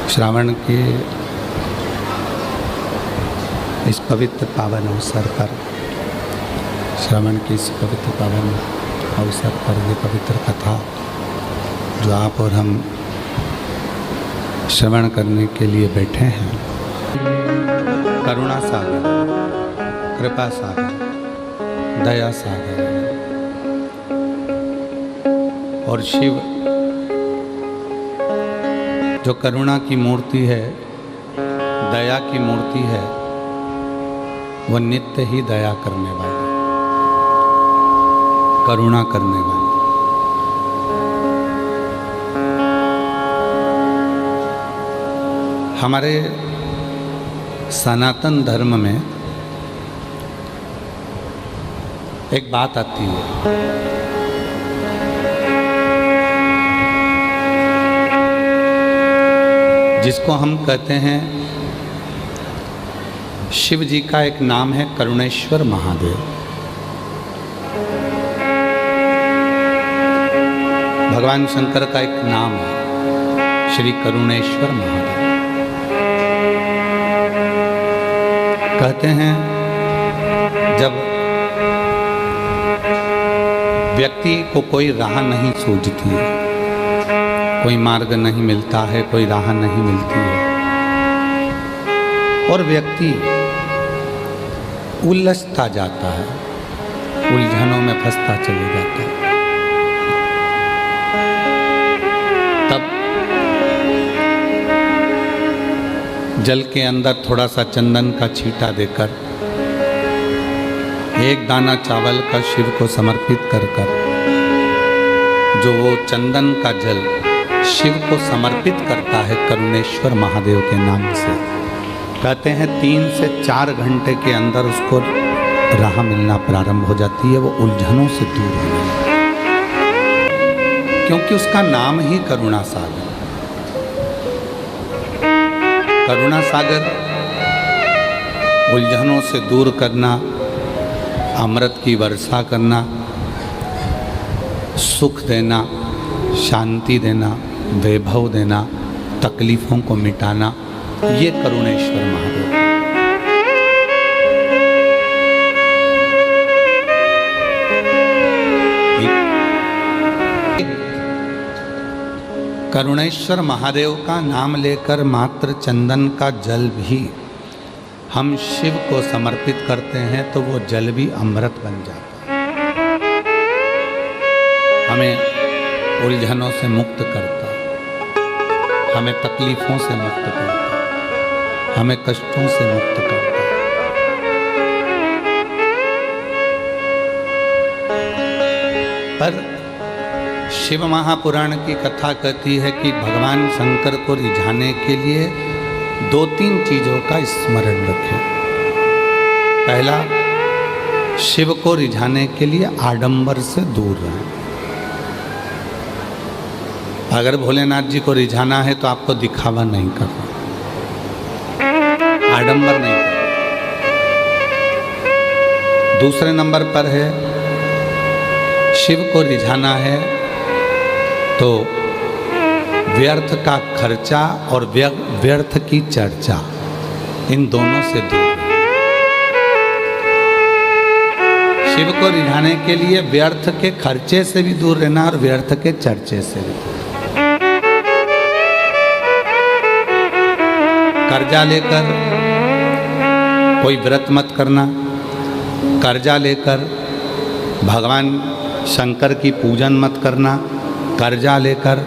श्रावण के इस पवित्र पावन अवसर पर, श्रावण के इस पवित्र पावन अवसर पर ये पवित्र कथा जो आप और हम श्रवण करने के लिए बैठे हैं, करुणा सागर, कृपा सागर, दया सागर और शिव जो करुणा की मूर्ति है, दया की मूर्ति है, वह नित्य ही दया करने वाली, करुणा करने वाली। हमारे सनातन धर्म में एक बात आती है, जिसको हम कहते हैं, शिव जी का एक नाम है करुणेश्वर महादेव। भगवान शंकर का एक नाम है श्री करुणेश्वर महादेव। कहते हैं जब व्यक्ति को कोई राह नहीं सूझती है, कोई मार्ग नहीं मिलता है, कोई राह नहीं मिलती है और व्यक्ति उलझता जाता है, उलझनों में फंसता चले जाता है, तब जल के अंदर थोड़ा सा चंदन का छींटा देकर, एक दाना चावल का शिव को समर्पित कर जो वो चंदन का जल शिव को समर्पित करता है करुणेश्वर महादेव के नाम से, कहते हैं 3 से 4 घंटे के अंदर उसको राह मिलना प्रारंभ हो जाती है, वो उलझनों से दूर हो जाती है, क्योंकि उसका नाम ही करुणा सागर। करुणा सागर उलझनों से दूर करना, अमृत की वर्षा करना, सुख देना, शांति देना, वैभव देना, तकलीफों को मिटाना, ये करुणेश्वर महादेव। करुणेश्वर महादेव का नाम लेकर मात्र चंदन का जल भी हम शिव को समर्पित करते हैं तो वो जल भी अमृत बन जाता है, हमें उलझनों से मुक्त करता, हमें तकलीफों से मुक्त करता, हमें कष्टों से मुक्त करता। पर शिव महापुराण की कथा कहती है कि भगवान शंकर को रिझाने के लिए 2-3 चीजों का स्मरण रखें। पहला, शिव को रिझाने के लिए आडंबर से दूर रहें। अगर भोलेनाथ जी को रिझाना है तो आपको दिखावा नहीं करना, आडंबर नहीं करना। दूसरे नंबर पर है, शिव को रिझाना है तो व्यर्थ का खर्चा और व्यर्थ की चर्चा, इन दोनों से दूर। शिव को रिझाने के लिए व्यर्थ के खर्चे से भी दूर रहना और व्यर्थ के चर्चे से भी दूर। कर्जा लेकर कोई व्रत मत करना, कर्जा लेकर भगवान शंकर की पूजन मत करना, कर्जा लेकर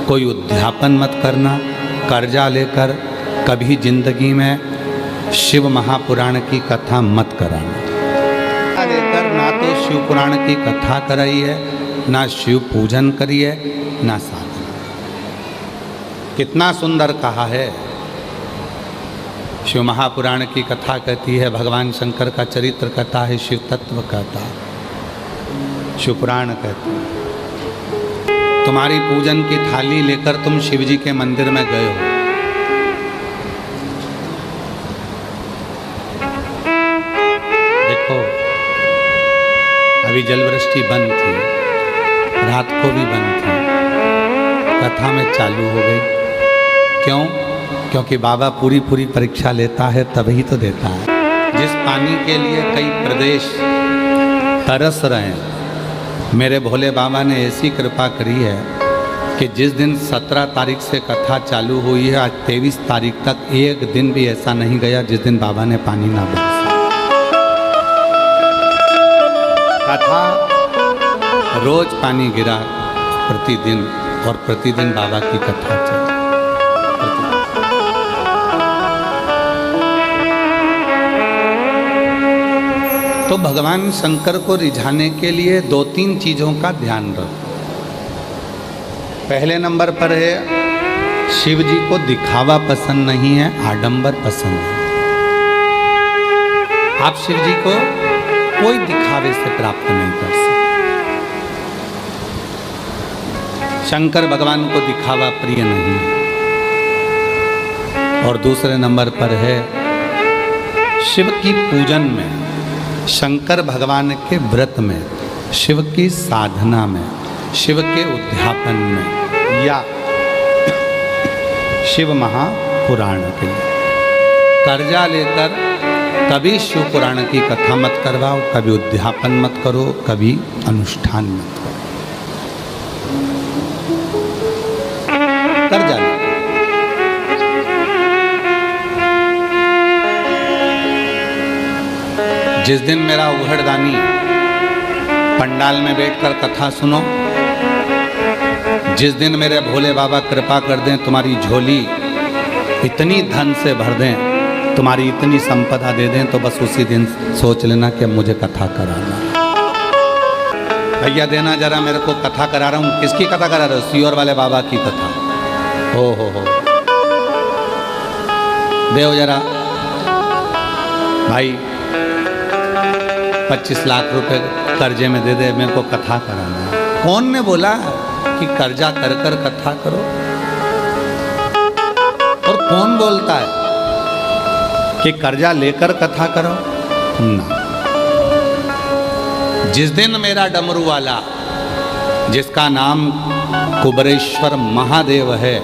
कोई उद्यापन मत करना, कर्जा लेकर कभी जिंदगी में शिव महापुराण की कथा मत कराना। लेकर ना तो शिव पुराण की कथा कराई है, ना शिव पूजन करी है, ना साधना। कितना सुंदर कहा है। शिव महापुराण की कथा कहती है, भगवान शंकर का चरित्र कहता है, शिव तत्व कहता है, शिव पुराण कहता है। तुम्हारी पूजन की थाली लेकर तुम शिव जी के मंदिर में गए हो, देखो अभी जलवृष्टि बंद थी, रात को भी बंद थी, कथा में चालू हो गई। क्यों? क्योंकि बाबा पूरी पूरी परीक्षा लेता है तभी तो देता है। जिस पानी के लिए कई प्रदेश तरस रहे हैं, मेरे भोले बाबा ने ऐसी कृपा करी है कि जिस दिन 17 तारीख से कथा चालू हुई है, आज 23 तारीख तक एक दिन भी ऐसा नहीं गया जिस दिन बाबा ने पानी ना बरसा। कथा रोज पानी गिरा प्रतिदिन, और प्रतिदिन बाबा की कथा चली। तो भगवान शंकर को रिझाने के लिए 2-3 चीज़ों का ध्यान रखो। पहले नंबर पर है, शिव जी को दिखावा पसंद नहीं है, आडंबर पसंद है। आप शिव जी को कोई दिखावे से प्राप्त नहीं कर सकते। शंकर भगवान को दिखावा प्रिय नहीं है। और दूसरे नंबर पर है, शिव की पूजन में, शंकर भगवान के व्रत में, शिव की साधना में, शिव के उद्यापन में, या शिव महापुराण के लिए कर्जा लेकर कभी शिव पुराण की कथा मत करवाओ, कभी उद्यापन मत करो, कभी अनुष्ठान मत करो। कर्जा लेकर जिस दिन मेरा उघड़दानी पंडाल में बैठकर कथा सुनो, जिस दिन मेरे भोले बाबा कृपा कर दें, तुम्हारी झोली इतनी धन से भर दें, तुम्हारी इतनी संपदा दे दें, तो बस उसी दिन सोच लेना कि मुझे कथा कराना। भैया देना जरा, मेरे को कथा करा रहा हूँ। किसकी कथा करा रहे हो? सीहोर वाले बाबा की कथा। हो देव जरा भाई, 25 लाख रुपए कर्जे में दे दे, मेरे को कथा कराना है। कौन ने बोला कि कर्जा कर कर कथा करो? और कौन बोलता है कि कर्जा लेकर कथा करो? ना। जिस दिन मेरा डमरू वाला, जिसका नाम कुबेरेश्वर महादेव है,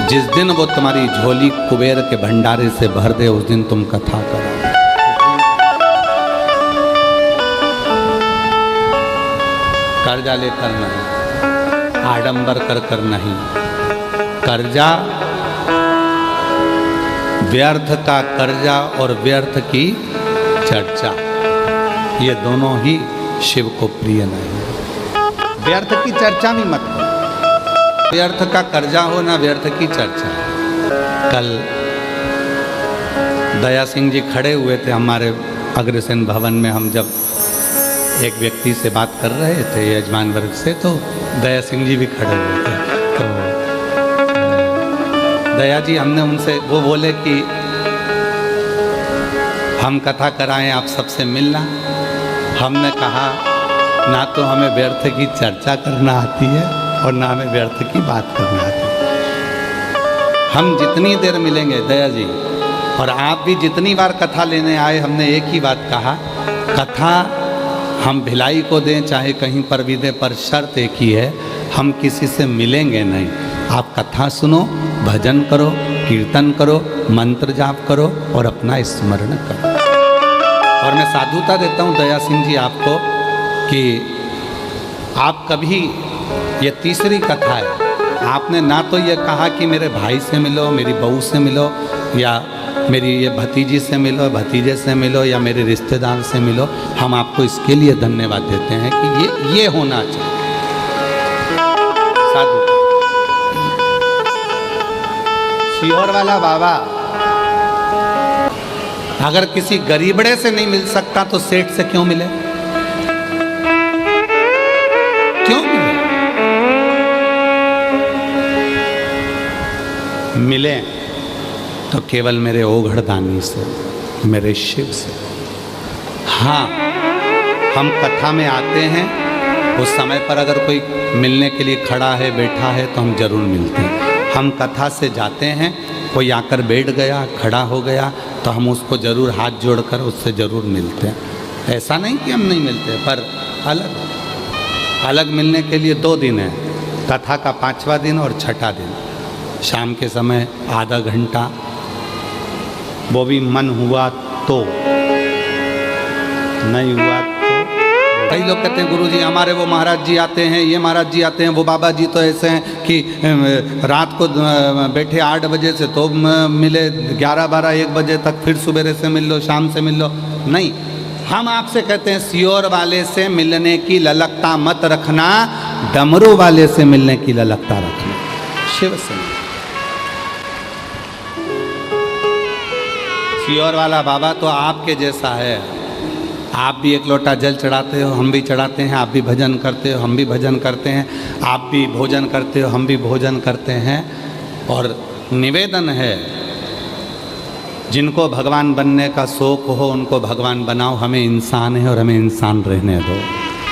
जिस दिन वो तुम्हारी झोली कुबेर के भंडारे से भर दे, उस दिन तुम कथा करो। कर्जा लेकर नहीं, आडंबर कर कर नहीं। कर्जा, व्यर्थ का कर्जा और व्यर्थ की चर्चा, ये दोनों ही शिव को प्रिय नहीं। व्यर्थ की चर्चा भी मत करो। व्यर्थ का कर्जा हो ना व्यर्थ की चर्चा। कल दया सिंह जी खड़े हुए थे हमारे अग्रसेन भवन में। हम जब एक व्यक्ति से बात कर रहे थे यजमान वर्ग से, तो दया सिंह जी भी खड़े हुए थे। तो दया जी, हमने उनसे, वो बोले कि हम कथा कराएं, आप सबसे मिलना। हमने कहा, ना तो हमें व्यर्थ की चर्चा करना आती है और ना हमें व्यर्थ की बात करना आती है। हम जितनी देर मिलेंगे दया जी, और आप भी जितनी बार कथा लेने आए, हमने एक ही बात कहा, कथा हम भिलाई को दें चाहे कहीं पर भी दें, पर शर्त एक ही है, हम किसी से मिलेंगे नहीं। आप कथा सुनो, भजन करो, कीर्तन करो, मंत्र जाप करो और अपना स्मरण करो। और मैं साधुता देता हूँ दया सिंह जी आपको कि आप कभी, ये तीसरी कथा है, आपने ना तो ये कहा कि मेरे भाई से मिलो, मेरी बहू से मिलो, या मेरी ये भतीजी से मिलो, भतीजे से मिलो, या मेरे रिश्तेदार से मिलो। हम आपको इसके लिए धन्यवाद देते हैं कि ये होना चाहिए। साधु सीहोर वाला बाबा अगर किसी गरीबड़े से नहीं मिल सकता तो सेठ से क्यों मिले? क्यों मिले? तो केवल मेरे ओघड़दानी से, मेरे शिव से। हाँ, हम कथा में आते हैं, उस समय पर अगर कोई मिलने के लिए खड़ा है, बैठा है, तो हम जरूर मिलते हैं। हम कथा से जाते हैं, कोई आकर बैठ गया, खड़ा हो गया, तो हम उसको जरूर हाथ जोड़कर उससे जरूर मिलते हैं। ऐसा नहीं कि हम नहीं मिलते, पर अलग अलग मिलने के लिए 2 दिन है, कथा का 5वां दिन और 6ठा दिन। शाम के समय आधा घंटा, वो भी मन हुआ तो, नहीं हुआ तो। कई लोग कहते हैं गुरुजी हमारे वो महाराज जी आते हैं, ये महाराज जी आते हैं, वो बाबा जी तो ऐसे हैं कि रात को बैठे 8 बजे से तो मिले 11, 12, 1 बजे तक, फिर सवेरे से मिल लो, शाम से मिल लो। नहीं, हम आपसे कहते हैं सियोर वाले से मिलने की ललकता मत रखना, डमरू वाले से मिलने की ललकता रखना। शिव से सियोर वाला बाबा तो आपके जैसा है। आप भी एक लोटा जल चढ़ाते हो, हम भी चढ़ाते हैं, आप भी भजन करते हो, हम भी भजन करते हैं, आप भी भोजन करते हो, हम भी भोजन करते हैं। और निवेदन है, जिनको भगवान बनने का शौक हो उनको भगवान बनाओ। हमें इंसान है और हमें इंसान रहने दो।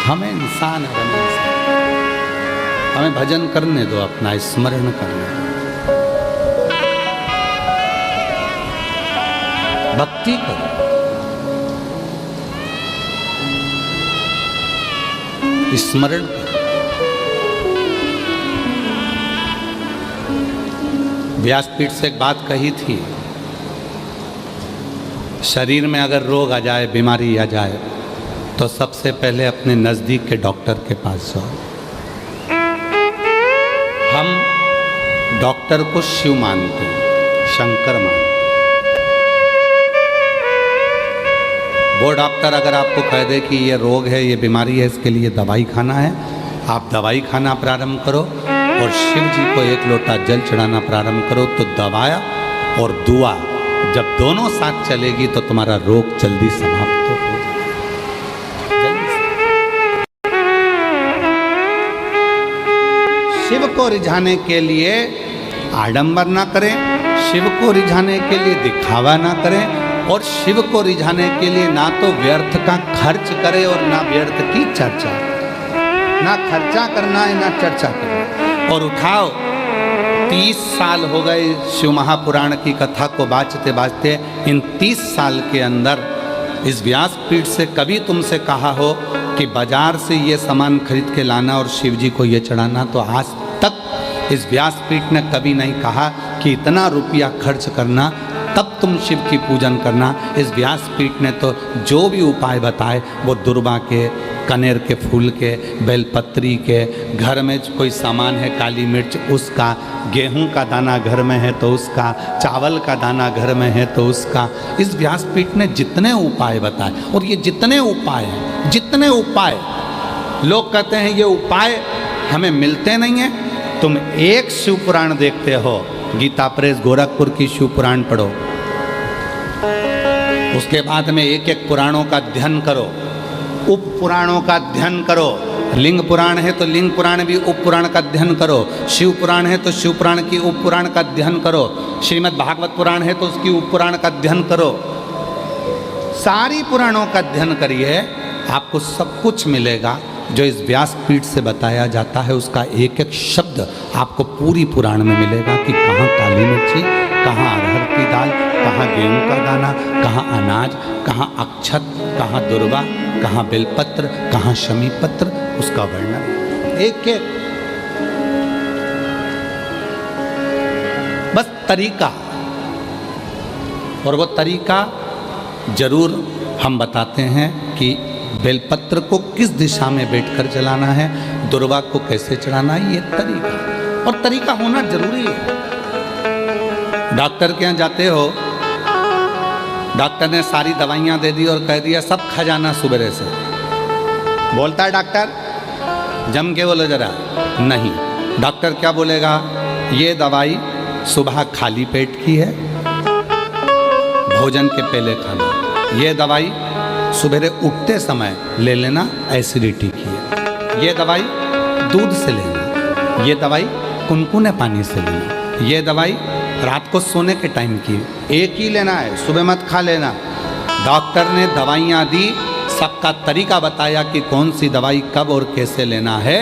हमें इंसान है, हमें इंसान, हमें भजन करने दो, अपना स्मरण करने दो, भक्ति करो। स्मरण करो। व्यासपीठ से एक बात कही थी, शरीर में अगर रोग आ जाए, बीमारी आ जाए, तो सबसे पहले अपने नज़दीक के डॉक्टर के पास जाओ। हम डॉक्टर को शिव मानते हैं, शंकर मानते हैं। वो डॉक्टर अगर आपको कह दे कि ये रोग है, ये बीमारी है, इसके लिए दवाई खाना है, आप दवाई खाना प्रारंभ करो और शिव जी को 1 लोटा जल चढ़ाना प्रारंभ करो, तो दवाया और दुआ जब दोनों साथ चलेगी तो तुम्हारा रोग जल्दी समाप्त हो जाएगा। शिव को रिझाने के लिए आडंबर ना करें, शिव को रिझाने के लिए दिखावा ना करें, और शिव को रिझाने के लिए ना तो व्यर्थ का खर्च करे और ना व्यर्थ की चर्चा। ना खर्चा करना है ना चर्चा करना। और उठाओ, 30 साल हो गए शिव महापुराण की कथा को बाँचते बाँचते। इन 30 साल के अंदर इस व्यासपीठ से कभी तुमसे कहा हो कि बाजार से ये सामान खरीद के लाना और शिव जी को ये चढ़ाना, तो आज तक इस व्यासपीठ ने कभी नहीं कहा कि इतना रुपया खर्च करना तब तुम शिव की पूजन करना। इस व्यासपीठ ने तो जो भी उपाय बताए वो दुर्बा के, कनेर के फूल के, बेलपत्री के, घर में कोई सामान है काली मिर्च उसका, गेहूं का दाना घर में है तो उसका, चावल का दाना घर में है तो उसका। इस व्यासपीठ ने जितने उपाय बताए, और ये जितने उपाय हैं, जितने उपाय लोग कहते हैं ये उपाय हमें मिलते नहीं हैं। तुम एक शिव पुराण देखते हो, गीता प्रेस गोरखपुर की शिव पुराण पढ़ो, उसके बाद में एक एक पुराणों का अध्ययन करो, उप पुराणों का अध्ययन करो। लिंग पुराण है तो लिंग पुराण भी उप पुराण का अध्ययन करो, शिव पुराण है तो शिव पुराण की उप पुराण का अध्ययन करो, श्रीमद् भागवत पुराण है तो उसकी उप पुराण का अध्ययन करो। सारी पुराणों का अध्ययन करिए, आपको सब कुछ मिलेगा जो इस व्यासपीठ से बताया जाता है। उसका एक एक शब्द आपको पूरी पुराण में मिलेगा कि कहाँ काली मिर्ची, कहाँ अरहर की दाल, कहाँ गेहूं का दाना, कहाँ अनाज, कहाँ अक्षत, कहाँ दुर्वा, कहाँ बेलपत्र, कहाँ शमी पत्र, उसका वर्णन एक एक। बस तरीका, और वो तरीका जरूर हम बताते हैं कि बेलपत्र को किस दिशा में बैठकर चलाना है, दुर्वा को कैसे चढ़ाना है, ये तरीका, और तरीका होना जरूरी है। डॉक्टर के यहाँ जाते हो, डॉक्टर ने सारी दवाइयाँ दे दी और कह दिया सब खा जाना सुबह से। बोलता है डॉक्टर, जम के बोलो जरा, नहीं। डॉक्टर क्या बोलेगा, ये दवाई सुबह खाली पेट की है, भोजन के पहले खाना। ये दवाई सुबह उठते समय ले लेना, एसिडिटी की है। ये दवाई दूध से लेना, ये दवाई कुनकुने पानी से लेना, ये दवाई रात को सोने के टाइम की एक ही लेना है, सुबह मत खा लेना। डॉक्टर ने दवाइयाँ दी, सबका तरीका बताया कि कौन सी दवाई कब और कैसे लेना है।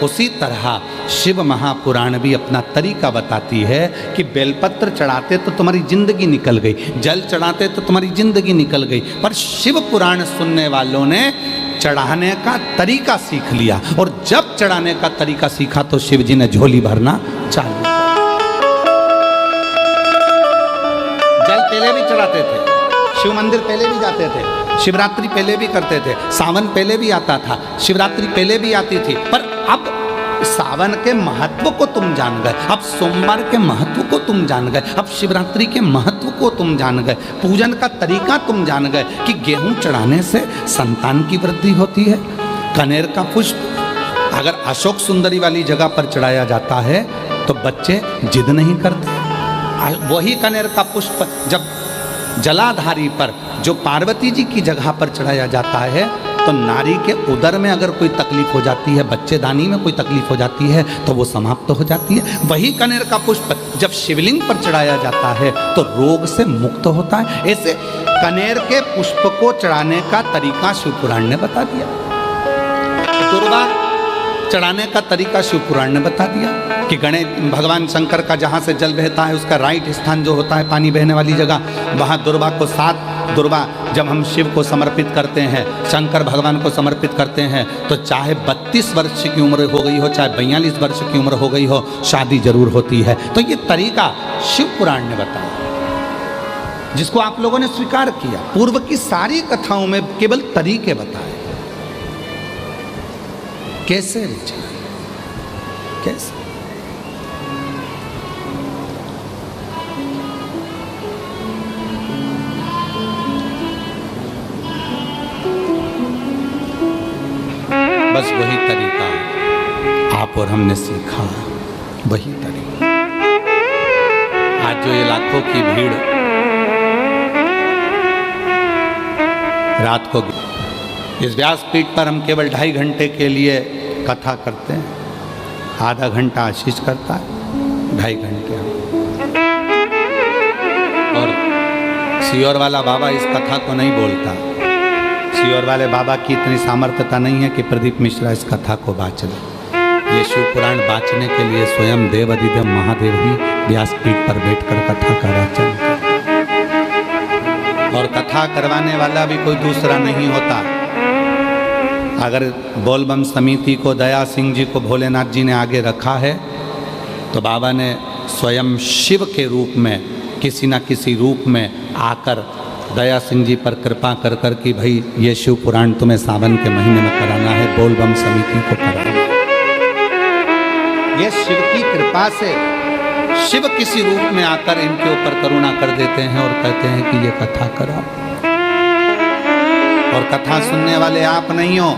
उसी तरह शिव महापुराण भी अपना तरीका बताती है कि बेलपत्र चढ़ाते तो तुम्हारी जिंदगी निकल गई, जल चढ़ाते तो तुम्हारी जिंदगी निकल गई, पर शिव पुराण सुनने वालों ने चढ़ाने का तरीका सीख लिया, और जब चढ़ाने का तरीका सीखा तो शिव जी ने झोली भरना चालू। पहले भी चढ़ाते थे, शिव मंदिर पहले भी जाते थे, शिवरात्रि पहले भी करते थे, सावन पहले भी आता था, शिवरात्रि पहले भी आती थी। पर अब सावन के महत्व को तुम जान गए, अब सोमवार के महत्व को तुम जान गए, अब शिवरात्रि के महत्व को तुम जान गए, पूजन का तरीका तुम जान गए कि गेहूं चढ़ाने से संतान की वृद्धि होती है। कनेर का पुष्प अगर अशोक सुंदरी वाली जगह पर चढ़ाया जाता है तो बच्चे जिद नहीं करते। वही कनेर का पुष्प जब जलाधारी पर, जो पार्वती जी की जगह पर चढ़ाया जाता है, तो नारी के उदर में अगर कोई तकलीफ हो जाती है, बच्चेदानी में कोई तकलीफ हो जाती है, तो वो समाप्त हो जाती है। वही कनेर का पुष्प जब शिवलिंग पर चढ़ाया जाता है तो रोग से मुक्त होता है। ऐसे कनेर के पुष्प को चढ़ाने का तरीका शिव पुराण ने बता दिया, दुर्वा चढ़ाने का तरीका शिव पुराण ने बता दिया कि गणेश भगवान शंकर का जहाँ से जल बहता है उसका राइट स्थान जो होता है पानी बहने वाली जगह, वहाँ दुर्वा को 7 दुर्वा जब हम शिव को समर्पित करते हैं, शंकर भगवान को समर्पित करते हैं, तो चाहे 32 वर्ष की उम्र हो गई हो, चाहे 42 वर्ष की उम्र हो गई हो, शादी जरूर होती है। तो ये तरीका शिव पुराण ने बताया, जिसको आप लोगों ने स्वीकार किया। पूर्व की सारी कथाओं में केवल तरीके बताए, कैसे रिचा, कैसे। बस वही तरीका आप और हमने सीखा, वही तरीका। आज जो ये लाखों की भीड़ रात को इस व्यासपीठ पर हम केवल 2.5 घंटे के लिए कथा करते हैं, आधा घंटा आशीष करता है, 2.5 घंटे हम। और सियोर वाला बाबा इस कथा को नहीं बोलता, सियोर वाले बाबा की इतनी सामर्थ्यता नहीं है कि प्रदीप मिश्रा इस कथा को बाँच ले। ये शिव पुराण बाँचने के लिए स्वयं देव अधिदेव महादेव ही व्यासपीठ पर बैठकर कथा का वाचन करते, और कथा करवाने वाला भी कोई दूसरा नहीं होता। अगर बोलबम समिति को दया सिंह जी को भोलेनाथ जी ने आगे रखा है, तो बाबा ने स्वयं शिव के रूप में किसी न किसी रूप में आकर दया सिंह जी पर कृपा कर कर कि भाई ये शिव पुराण तुम्हें सावन के महीने में कराना है, बोलबम समिति को कराना है। ये शिव की कृपा से शिव किसी रूप में आकर इनके ऊपर करुणा कर देते हैं और कहते हैं कि ये कथा कराओ। और कथा सुनने वाले आप नहीं हो।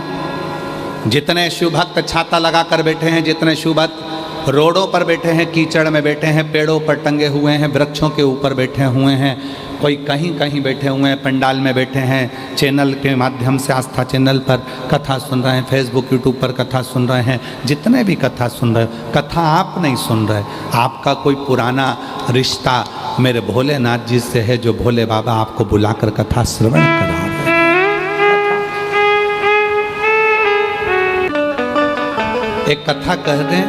जितने शिव भक्त छाता लगा कर बैठे हैं, जितने शिव भक्त रोडों पर बैठे हैं, कीचड़ में बैठे हैं, पेड़ों पर टंगे हुए हैं, वृक्षों के ऊपर बैठे हुए हैं, कोई कहीं कहीं बैठे हुए हैं, पंडाल में बैठे हैं, चैनल के माध्यम से आस्था चैनल पर कथा सुन रहे हैं, फेसबुक यूट्यूब पर कथा सुन रहे हैं, जितने भी कथा सुन रहे हैं, कथा आप नहीं सुन रहे, आपका कोई पुराना रिश्ता मेरे भोलेनाथ जी से है, जो भोले बाबा आपको बुलाकर कथा श्रवण करा रहे हैं। एक कथा कह दें,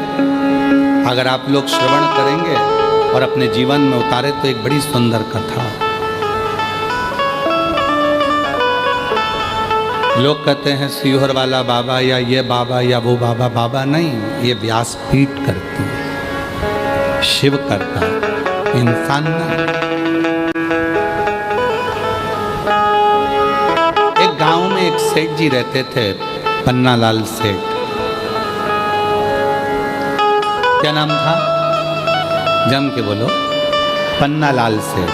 अगर आप लोग श्रवण करेंगे और अपने जीवन में उतारे तो एक बड़ी सुंदर कथा। लोग कहते हैं सियोर वाला बाबा या ये बाबा या वो बाबा, बाबा नहीं, ये व्यासपीठ करती है, शिव करता है, इंसान नहीं। एक गांव में एक सेठ जी रहते थे, पन्नालाल सेठ। क्या नाम था? जम के बोलो। पन्नालाल सेठ।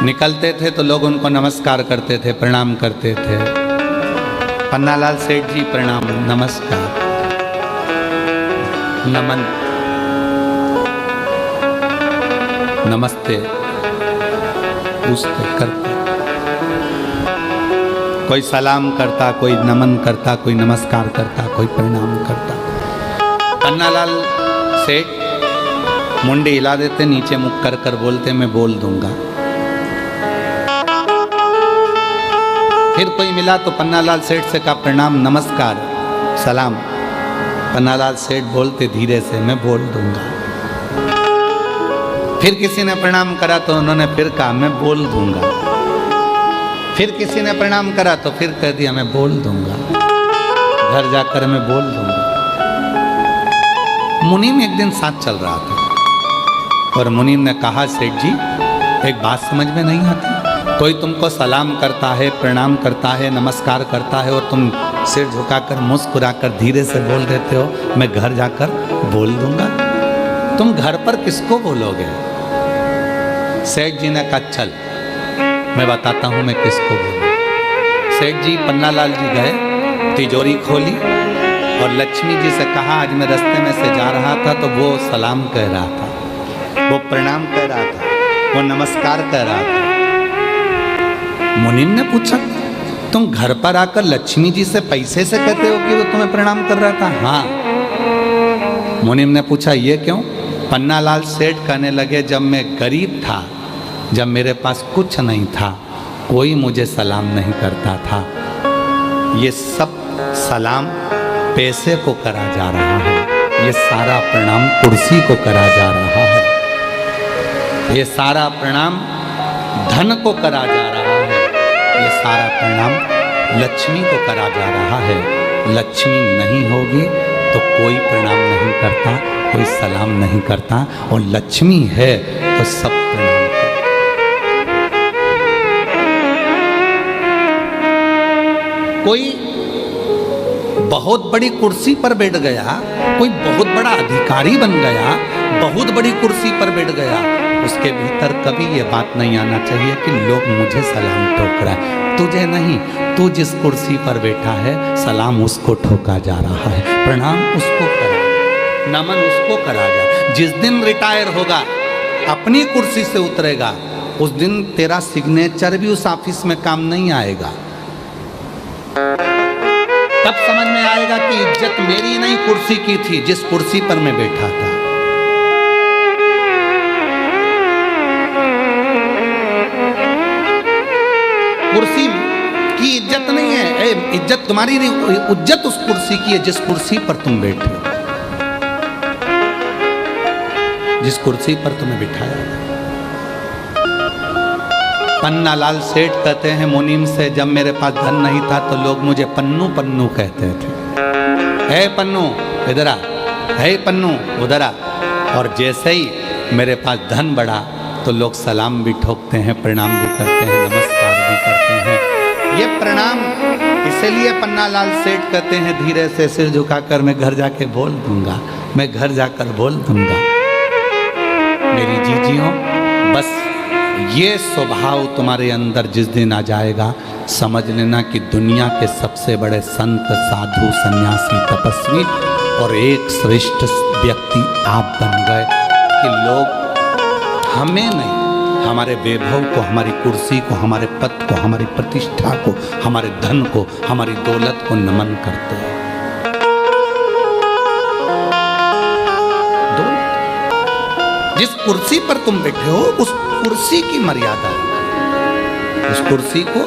निकलते थे तो लोग उनको नमस्कार करते थे, प्रणाम करते थे। पन्नालाल सेठ जी प्रणाम, नमस्कार, नमन, नमस्ते पूछते करते। कोई सलाम करता, कोई नमन करता, कोई नमस्कार करता, कोई प्रणाम करता। पन्नालाल सेठ मुंडी हिला देते, नीचे मुख कर कर बोलते मैं बोल दूंगा। फिर कोई मिला तो पन्नालाल सेठ से कहा प्रणाम, नमस्कार, सलाम। पन्नालाल सेठ बोलते धीरे से मैं बोल दूंगा। फिर किसी ने प्रणाम करा तो उन्होंने फिर कहा मैं बोल दूंगा। फिर किसी ने प्रणाम करा तो फिर कह दिया मैं बोल दूंगा, घर जाकर मैं बोल दूंगा। मुनीम एक दिन साथ चल रहा था और मुनीम ने कहा सेठ जी एक बात समझ में नहीं आती, कोई तुमको सलाम करता है, प्रणाम करता है, नमस्कार करता है और तुम सिर झुकाकर मुस्कुराकर धीरे से बोल देते हो मैं घर जाकर बोल दूंगा। तुम घर पर किसको बोलोगे? सेठ जी ने कहा चल मैं बताता हूं मैं किसको बोलूं। सेठ जी पन्नालाल जी गए, तिजोरी खोली और लक्ष्मी जी से कहा आज मैं रास्ते में से जा रहा था तो वो सलाम कह रहा था, वो प्रणाम कह रहा था, वो नमस्कार कह रहा था। मुनीम ने पूछा तुम घर पर आकर लक्ष्मी जी से पैसे से कहते हो कि वो तुम्हें प्रणाम कर रहा था? हाँ। मुनीम ने पूछा ये क्यों? पन्नालाल सेठ कहने लगे जब मैं गरीब था, जब मेरे पास कुछ नहीं था, कोई मुझे सलाम नहीं करता था, ये सब सलाम पैसे को करा जा रहा है, ये सारा प्रणाम कुर्सी को करा जा रहा है, ये सारा प्रणाम धन को करा जा रहा है, ये सारा प्रणाम लक्ष्मी को करा जा रहा है। लक्ष्मी नहीं होगी तो कोई प्रणाम नहीं करता, कोई सलाम नहीं करता, और लक्ष्मी है तो सब प्रणाम करता। कोई बहुत बड़ी कुर्सी पर बैठ गया, कोई बहुत बड़ा अधिकारी बन गया, बहुत बड़ी कुर्सी पर बैठ गया, उसके भीतर कभी ये बात नहीं आना चाहिए कि लोग मुझे सलाम ठोक रहा है। तुझे नहीं, तू जिस कुर्सी पर बैठा है सलाम उसको ठोका जा रहा है, प्रणाम उसको करा, नमन उसको करा जा। जिस दिन रिटायर होगा, अपनी कुर्सी से उतरेगा, उस दिन तेरा सिग्नेचर भी उस ऑफिस में काम नहीं आएगा। तब समझ में आएगा कि इज्जत मेरी नहीं कुर्सी की थी, जिस कुर्सी पर मैं बैठा था। कुर्सी की इज्जत नहीं है, इज्जत तुम्हारी नहीं, इज्जत उस कुर्सी की है जिस कुर्सी पर तुम बैठे हो, जिस कुर्सी पर तुम्हें बिठाया। पन्नालाल सेठ कहते हैं मुनीम से जब मेरे पास धन नहीं था तो लोग मुझे पन्नू पन्नू कहते थे, हे पन्नू इधर आ, हे पन्नू उधर आ, और जैसे ही मेरे पास धन बढ़ा तो लोग सलाम भी ठोकते हैं, प्रणाम भी करते हैं, नमस्कार भी करते हैं। ये प्रणाम इसीलिए पन्नालाल सेठ कहते हैं धीरे से सिर झुकाकर मैं घर जाके बोल दूंगा, मैं घर जाकर बोल दूंगा। मेरी जीजियों, बस ये स्वभाव तुम्हारे अंदर जिस दिन आ जाएगा, समझ लेना कि दुनिया के सबसे बड़े संत, साधु, सन्यासी, तपस्वी और एक श्रेष्ठ व्यक्ति आप बन गए कि लोग हमें नहीं, हमारे वैभव को, हमारी कुर्सी को, हमारे पद को, हमारी प्रतिष्ठा को, हमारे धन को, हमारी दौलत को नमन करते हैं। जिस कुर्सी पर तुम बैठे हो उस कुर्सी की मर्यादा है, उस कुर्सी को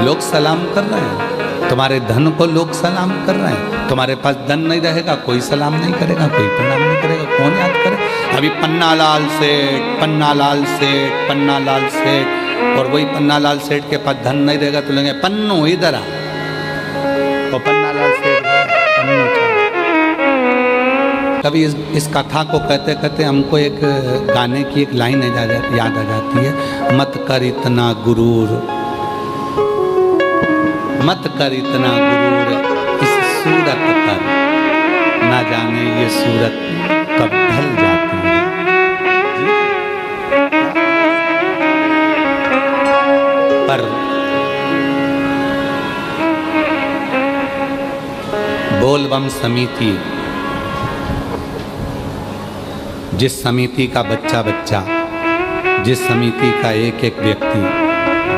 लोग सलाम कर रहे हैं, तुम्हारे धन को लोग सलाम कर रहे हैं। तुम्हारे पास धन नहीं रहेगा, कोई सलाम नहीं करेगा, कोई प्रणाम नहीं करेगा, कौन याद करे? अभी पन्नालाल सेठ, पन्नालाल सेठ, पन्नालाल सेठ, और वही पन्नालाल सेठ के पास धन नहीं रहेगा तो लेंगे पन्नू इधर आ, और पन्नालाल सेठ पन्नू। कभी इस कथा को कहते कहते हमको एक गाने की एक लाइन याद आ जाती है, मत कर इतना गुरूर, मत कर इतना गुरूर, इस सूरत पर ना जाने ये सूरत कब ढल जाती है। पर बोलबम समिति, जिस समिति का बच्चा बच्चा, जिस समिति का एक एक व्यक्ति,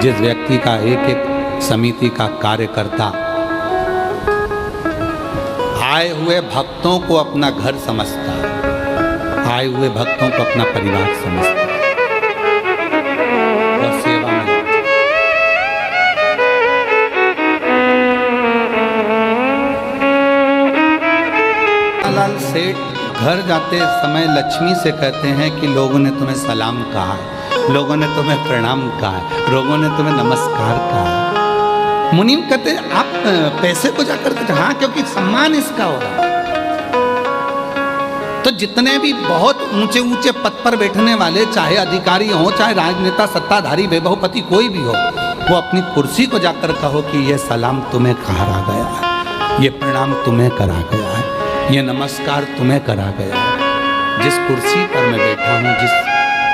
जिस व्यक्ति का एक एक समिति का कार्यकर्ता आए हुए भक्तों को अपना घर समझता, आए हुए भक्तों को अपना परिवार समझता और सेवा में लाल सेठ घर जाते समय लक्ष्मी से कहते हैं कि लोगों ने तुम्हें सलाम कहा है, लोगों ने तुम्हें प्रणाम कहा है, लोगों ने तुम्हें नमस्कार कहा है। मुनीम कहते हैं आप पैसे को जाकर के, हाँ क्योंकि सम्मान इसका हो रहा है। तो जितने भी बहुत ऊंचे ऊंचे पद पर बैठने वाले, चाहे अधिकारी हो, चाहे राजनेता, सत्ताधारी, वैभवपति, कोई भी हो, वो अपनी कुर्सी को जाकर कहो कि ये सलाम तुम्हें करा गया है, ये प्रणाम तुम्हें करा गया है, ये नमस्कार तुम्हें करा गया है। जिस कुर्सी पर मैं बैठा हूँ, जिस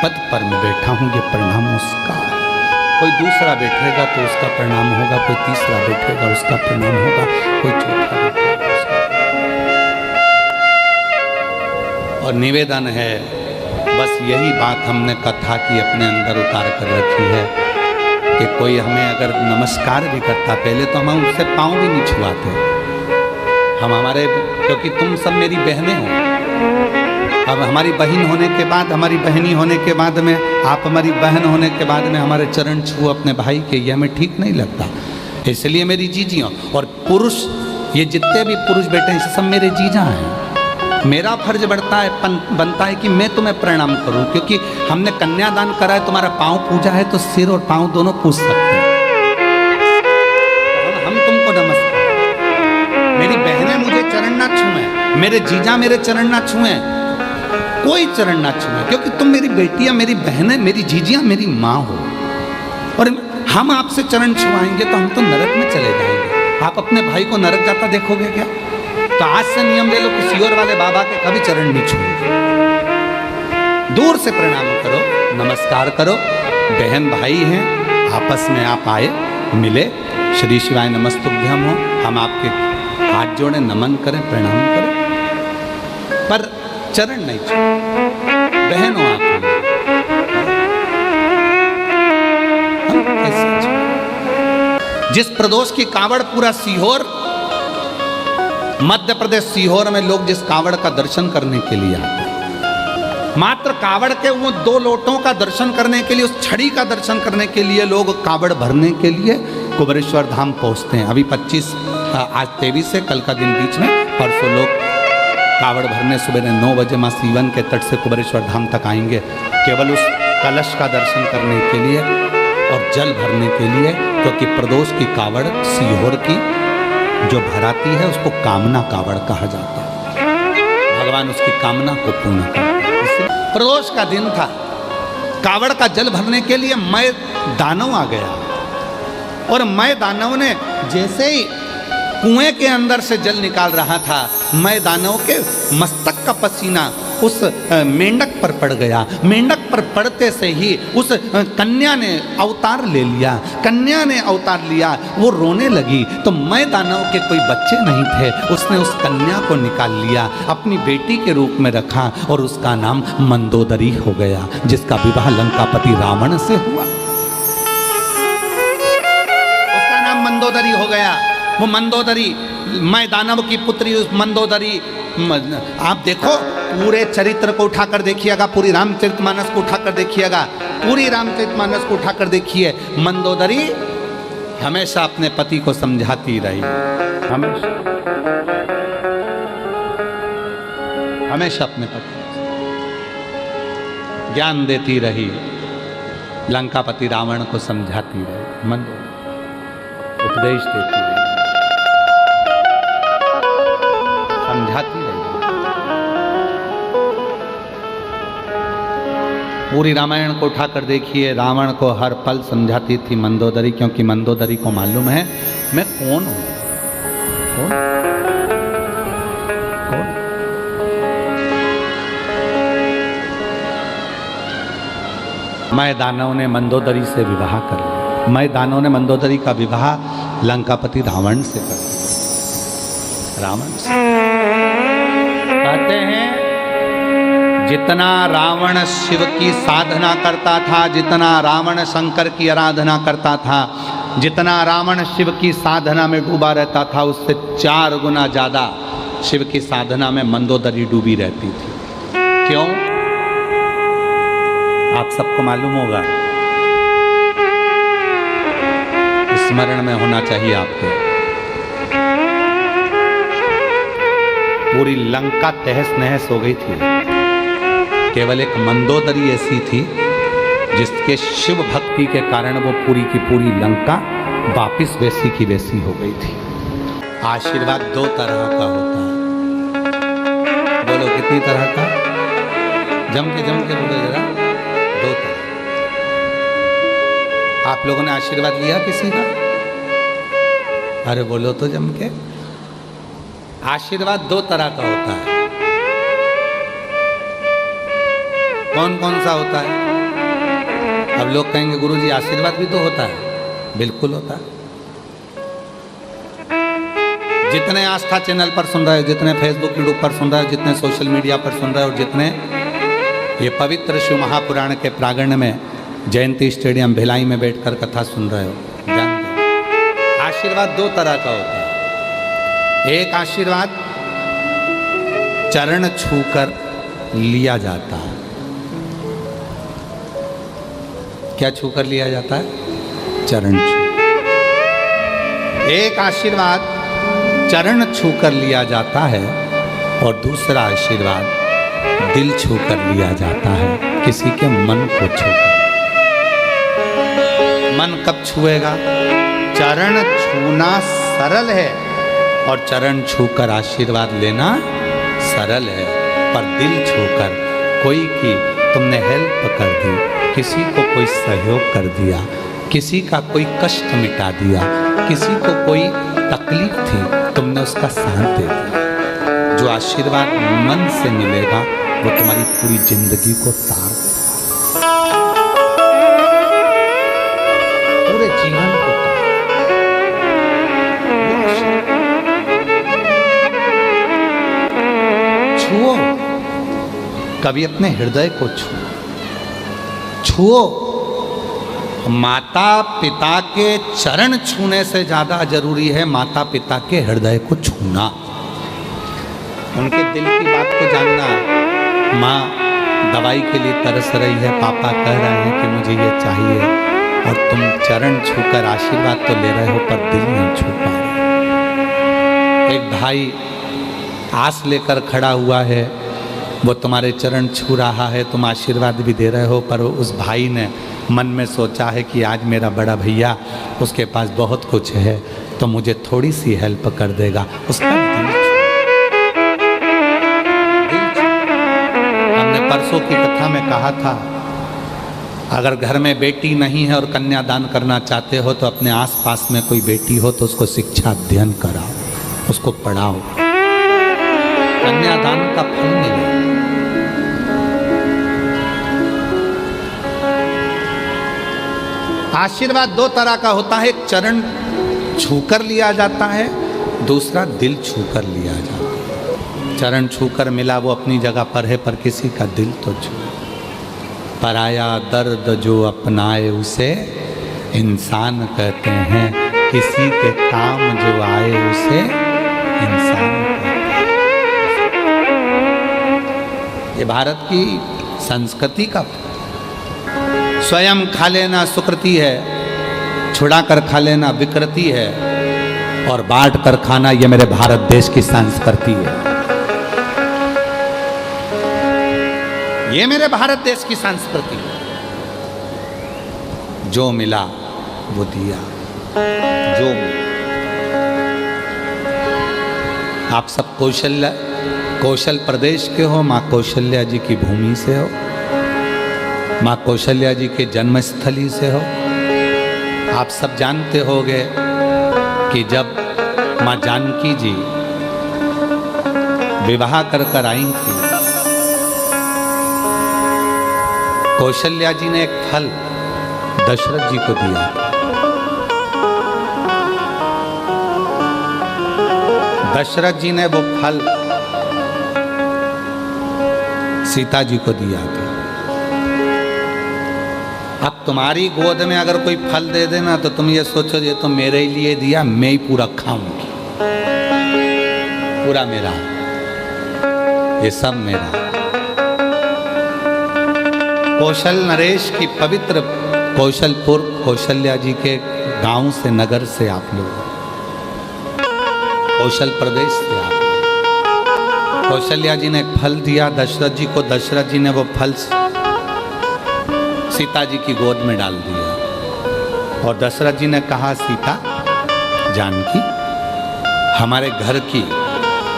पद पर मैं बैठा हूँ, ये प्रणाम उसका है। कोई दूसरा बैठेगा तो उसका प्रणाम होगा, कोई तीसरा बैठेगा उसका प्रणाम होगा, कोई चौथा बैठेगा उसका। और निवेदन है, बस यही बात हमने कथा की अपने अंदर उतार कर रखी है कि कोई हमें अगर नमस्कार भी करता, पहले तो हम उससे पाँव भी नहीं छुआते। हम हमारे, क्योंकि तुम सब मेरी बहनें हो, अब हमारी बहन होने के बाद, हमारी बहनी होने के बाद में, आप हमारी बहन होने के बाद में हमारे चरण छू अपने भाई के, ये हमें ठीक नहीं लगता। इसलिए मेरी जीजियों, और पुरुष, ये जितने भी पुरुष बैठे हैं सब मेरे जीजा हैं। मेरा फर्ज बनता है कि मैं तुम्हें प्रणाम करूं, क्योंकि हमने कन्यादान करा है, तुम्हारा पाँव पूजा है, तो सिर और पाँव दोनों पूज सकते हैं। हम तुमको नमस्कार, मेरी बहनें मुझे चरण ना छुएं, मेरे जीजा मेरे चरण ना छुएं, कोई चरण ना छुए, क्योंकि तुम मेरी बेटियां, मेरी बहनें, मेरी जीजियां, मेरी माँ हो। और हम आपसे चरण छुआएंगे तो हम तो नरक में चले जाएंगे। आप अपने भाई को नरक जाता देखोगे क्या? तो आज से नियम ले लो कि सियोर वाले बाबा के कभी चरण नहीं छुएंगे। दूर से प्रणाम करो, नमस्कार करो, बहन भाई हैं, आपस में आप आए, मिले, श्री शिवाय नमस्तुभ्यम हो, हम आपके हाथ जोड़े, नमन करें, प्रणाम करें, पर चरण नहीं छुए। बहन हो आप, हम कैसे छुए? जिस प्रदोष की कावड़ पूरा सीहोर, मध्य प्रदेश सीहोर में लोग जिस कावड़ का दर्शन करने के लिए आते हैं, मात्र कावड़ के वो 2 लोटों का दर्शन करने के लिए, उस छड़ी का दर्शन करने के लिए लोग कावड़ भरने के लिए कुबेरेश्वर धाम पहुंचते हैं। अभी 25, आज 23 है, कल का दिन बीच में, परसों लोग कावड़ भरने सुबह 9 बजे माँ सीवन के तट से कुबेरेश्वर धाम तक आएंगे, केवल उस कलश का दर्शन करने के लिए और जल भरने के लिए, क्योंकि प्रदोष की कावड़ सीहोर की जो भराती है उसको कामना कावड़ कहा जाता है। भगवान उसकी कामना को पूर्ण करते हैं। प्रदोष का दिन था, कावड़ का जल भरने के लिए मय दानव आ गया, और मय दानव ने जैसे ही कुएं के अंदर से जल निकाल रहा था, मय दानव के मस्तक का पसीना उस मेंढक पर पड़ गया। मेंढक पर पड़ते से ही उस कन्या ने अवतार ले लिया। कन्या ने अवतार लिया, वो रोने लगी, तो मय दानव के कोई बच्चे नहीं थे, उसने उस कन्या को निकाल लिया, अपनी बेटी के रूप में रखा, और उसका नाम मंदोदरी हो गया, जिसका विवाह लंकापति रावण से हुआ। उसका नाम मंदोदरी हो गया। वो मंदोदरी, मैं दानव की पुत्री उस मंदोदरी, आप देखो पूरे चरित्र को उठाकर देखिएगा, पूरी रामचरितमानस को उठाकर देखिएगा, पूरी रामचरितमानस को उठाकर देखिए। मंदोदरी हमेशा अपने पति को समझाती रही, हमेशा हमेशा अपने पति ज्ञान देती रही, लंकापति रावण को समझाती रही, मंदोदरी उपदेश देती रही, समझाती रही। पूरी रामायण को उठाकर देखिए, रावण को हर पल समझाती थी मंदोदरी, क्योंकि मंदोदरी को मालूम है मैं कौन हूं। कौन? कौन? मैं दानव ने मंदोदरी से विवाह कर लिया। मैं दानव ने मंदोदरी का विवाह लंकापति रावण से कर दिया। रावण से कहते हैं, जितना रावण शिव की साधना करता था, जितना रावण शंकर की आराधना करता था, जितना रावण शिव की साधना में डूबा रहता था, उससे 4 गुना ज़्यादा शिव की साधना में मंदोदरी डूबी रहती थी। क्यों? आप सबको मालूम होगा, स्मरण में होना चाहिए आपको। पूरी लंका तहस नहस हो गई थी, केवल एक मंदोदरी ऐसी थी जिसके शिव भक्ति के कारण वो पूरी की पूरी लंका वापिस वैसी की वैसी हो गई थी। आशीर्वाद 2 तरह का होता है। बोलो कितनी तरह का? जम के बोलो जरा। 2 तरह। आप लोगों ने आशीर्वाद लिया किसी का? अरे बोलो तो जम के। आशीर्वाद 2 तरह का होता है। कौन कौन सा होता है? अब लोग कहेंगे गुरुजी आशीर्वाद भी तो होता है। बिल्कुल होता है। जितने आस्था चैनल पर सुन रहे हो, जितने फेसबुक यूट्यूब पर सुन रहे हो, जितने सोशल मीडिया पर सुन रहे हो, जितने ये पवित्र शिव महापुराण के प्रांगण में जयंती स्टेडियम भिलाई में बैठकर कथा सुन रहे हो, जानते हो आशीर्वाद 2 तरह का होता है। एक आशीर्वाद चरण छूकर लिया जाता है। क्या छूकर लिया जाता है? चरण छू। एक आशीर्वाद चरण छूकर लिया जाता है और दूसरा आशीर्वाद दिल छूकर लिया जाता है, किसी के मन को छूकर। मन कब छुएगा? चरण छूना सरल है और चरण छूकर आशीर्वाद लेना सरल है, पर दिल छूकर कोई की तुमने हेल्प कर दी, किसी को कोई सहयोग कर दिया, किसी का कोई कष्ट मिटा दिया, किसी को कोई तकलीफ थी, तुमने उसका साथ दे दिया। जो आशीर्वाद मन से मिलेगा वो तुम्हारी पूरी जिंदगी को तार देगा, पूरे जीवन को तार। छुओ, कभी अपने हृदय को छुओ। माता पिता के चरण छूने से ज्यादा जरूरी है माता पिता के हृदय को छूना, उनके दिल की बात को जानना। माँ दवाई के लिए तरस रही है, पापा कह रहे हैं कि मुझे ये चाहिए, और तुम चरण छूकर आशीर्वाद तो ले रहे हो पर दिल नहीं छू पा रहे। एक भाई आस लेकर खड़ा हुआ है, वो तुम्हारे चरण छू रहा है, तुम आशीर्वाद भी दे रहे हो, पर उस भाई ने मन में सोचा है कि आज मेरा बड़ा भैया, उसके पास बहुत कुछ है तो मुझे थोड़ी सी हेल्प कर देगा। उसका दिल हमने परसों की कथा में कहा था, अगर घर में बेटी नहीं है और कन्यादान करना चाहते हो तो अपने आसपास में कोई बेटी हो तो उसको शिक्षा अध्ययन कराओ, उसको पढ़ाओ, कन्यादान का फल मिलेगा। आशीर्वाद 2 तरह का होता है, एक चरण छूकर लिया जाता है, दूसरा दिल छूकर लिया जाता है। चरण छूकर मिला वो अपनी जगह पर है, पर किसी का दिल तो छू। पराया दर्द जो अपनाए उसे इंसान कहते हैं, किसी के काम जो आए उसे इंसान कहते हैं। ये भारत की संस्कृति का, स्वयं खा लेना सुकृति है, छुड़ा कर खा लेना विकृति है, और बांट कर खाना ये मेरे भारत देश की संस्कृति है। ये मेरे भारत देश की संस्कृति है। जो मिला वो दिया, जो मिला। आप सब कौशल प्रदेश के हो, माँ कौशल्या जी की भूमि से हो, माँ कौशल्या जी के जन्मस्थली से हो। आप सब जानते होंगे कि जब माँ जानकी जी विवाह कर आई थी, कौशल्या जी ने एक फल दशरथ जी को दिया। दशरथ जी ने वो फल सीता जी को दिया था। अब तुम्हारी गोद में अगर कोई फल दे देना तो तुम ये सोचो ये तो मेरे लिए दिया, मैं ही पूरा खाऊंगी, पूरा मेरा, ये सब मेरा। कौशल नरेश की पवित्र कौशलपुर कौशल्या जी के गांव से, नगर से आप लोग, कौशल प्रदेश से आप। कौशल्या जी ने एक फल दिया दशरथ जी को, दशरथ जी ने वो फल सीता जी की गोद में डाल दिया, और दशरथ जी ने कहा सीता जानकी हमारे घर की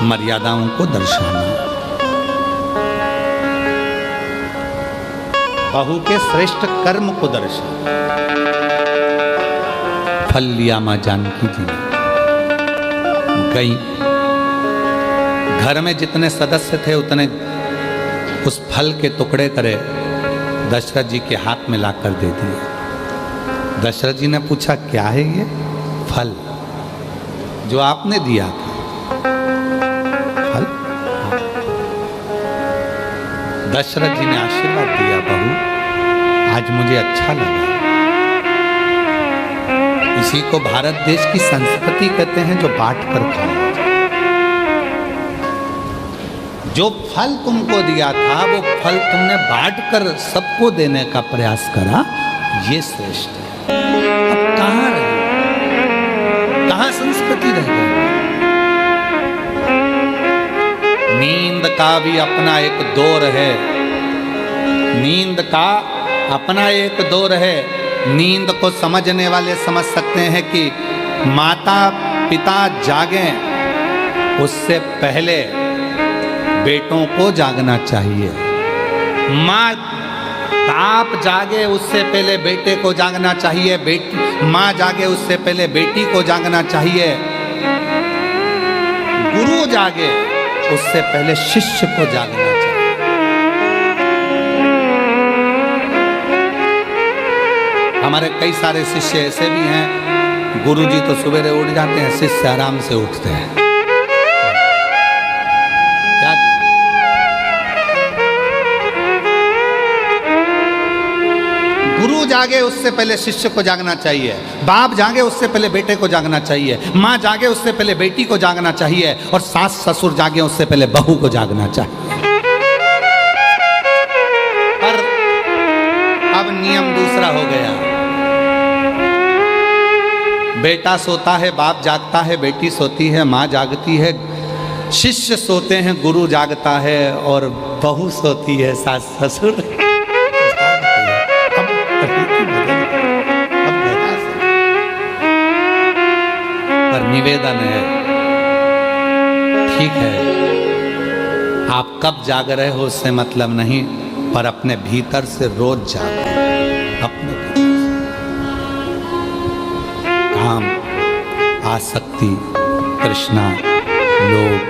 मर्यादाओं को दर्शाना। बहू के श्रेष्ठ कर्म को दर्शा। फल लिया मां जानकी जी ने, गई। घर में जितने सदस्य थे उतने उस फल के टुकड़े करे दशरथ जी के हाथ में लाकर दे दिए। दशरथ जी ने पूछा, क्या है ये फल जो आपने दिया था? फल? दशरथ जी ने आशीर्वाद दिया, बहू आज मुझे अच्छा लगा। इसी को भारत देश की संस्कृति कहते हैं, जो बांट कर खाया। जो फल तुमको दिया था वो फल तुमने बांट कर सबको देने का प्रयास करा, ये श्रेष्ठ है। अब कहाँ रहे, कहाँ संस्कृति रह गई? नींद का भी अपना एक दौर है, नींद का अपना एक दौर है। नींद को समझने वाले समझ सकते हैं कि माता पिता जागें उससे पहले बेटों को जागना चाहिए। माँ बाप जागे उससे पहले बेटे को जागना चाहिए, माँ जागे उससे पहले बेटी को जागना चाहिए, गुरु जागे उससे पहले शिष्य को जागना चाहिए। हमारे कई सारे शिष्य ऐसे भी हैं, गुरुजी तो सवेरे उठ जाते हैं, शिष्य आराम से उठते हैं। क्या गुरु जागे उससे पहले शिष्य को जागना चाहिए, बाप जागे उससे पहले बेटे को जागना चाहिए, माँ जागे उससे पहले बेटी को जागना चाहिए, और सास ससुर जागे उससे पहले बहू को जागना चाहिए। पर अब नियम दूसरा हो गया। बेटा सोता है, बाप जागता है, बेटी सोती है, माँ जागती है, शिष्य सोते हैं, गुरु जागता है, और बहू सोती है, सास ससुर निवेदन है, ठीक है, आप कब जाग रहे हो उससे मतलब नहीं, पर अपने भीतर से रोज जागो। अपने भीतर से काम, आसक्ति, तृष्णा, लोभ,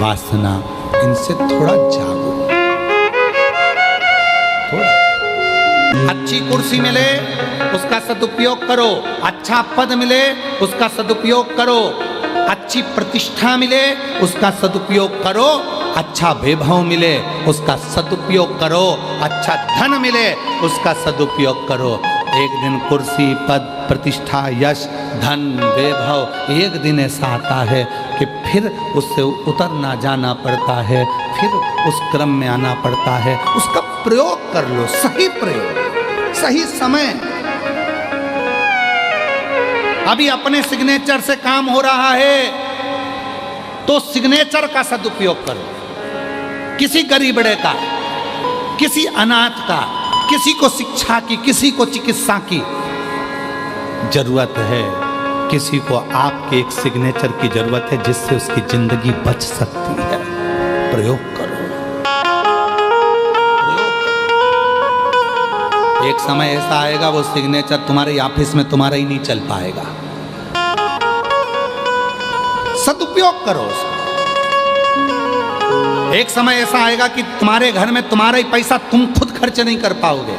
वासना, इनसे थोड़ा जागो। थोड़ा अच्छी कुर्सी मिले उसका सदुपयोग करो, अच्छा पद मिले उसका सदुपयोग करो, अच्छी प्रतिष्ठा मिले उसका सदुपयोग करो, अच्छा वैभव मिले उसका सदुपयोग करो, अच्छा धन मिले उसका सदुपयोग करो। एक दिन कुर्सी, पद, प्रतिष्ठा, यश, धन, वैभव एक दिन ऐसा आता है कि फिर उससे उतरना जाना पड़ता है, फिर उस क्रम में आना पड़ता है। उसका प्रयोग कर लो, सही प्रयोग, सही समय। अभी अपने सिग्नेचर से काम हो रहा है तो सिग्नेचर का सदुपयोग करो। किसी गरीबड़े का, किसी अनाथ का, किसी को शिक्षा की, किसी को चिकित्सा की जरूरत है, किसी को आपके एक सिग्नेचर की जरूरत है जिससे उसकी जिंदगी बच सकती है। प्रयोग करो, एक समय ऐसा आएगा वो सिग्नेचर तुम्हारे ऑफिस में तुम्हारा ही नहीं चल पाएगा। सदुपयोग करो उसका। एक समय ऐसा आएगा कि तुम्हारे घर में तुम्हारा ही पैसा तुम खुद खर्च नहीं कर पाओगे।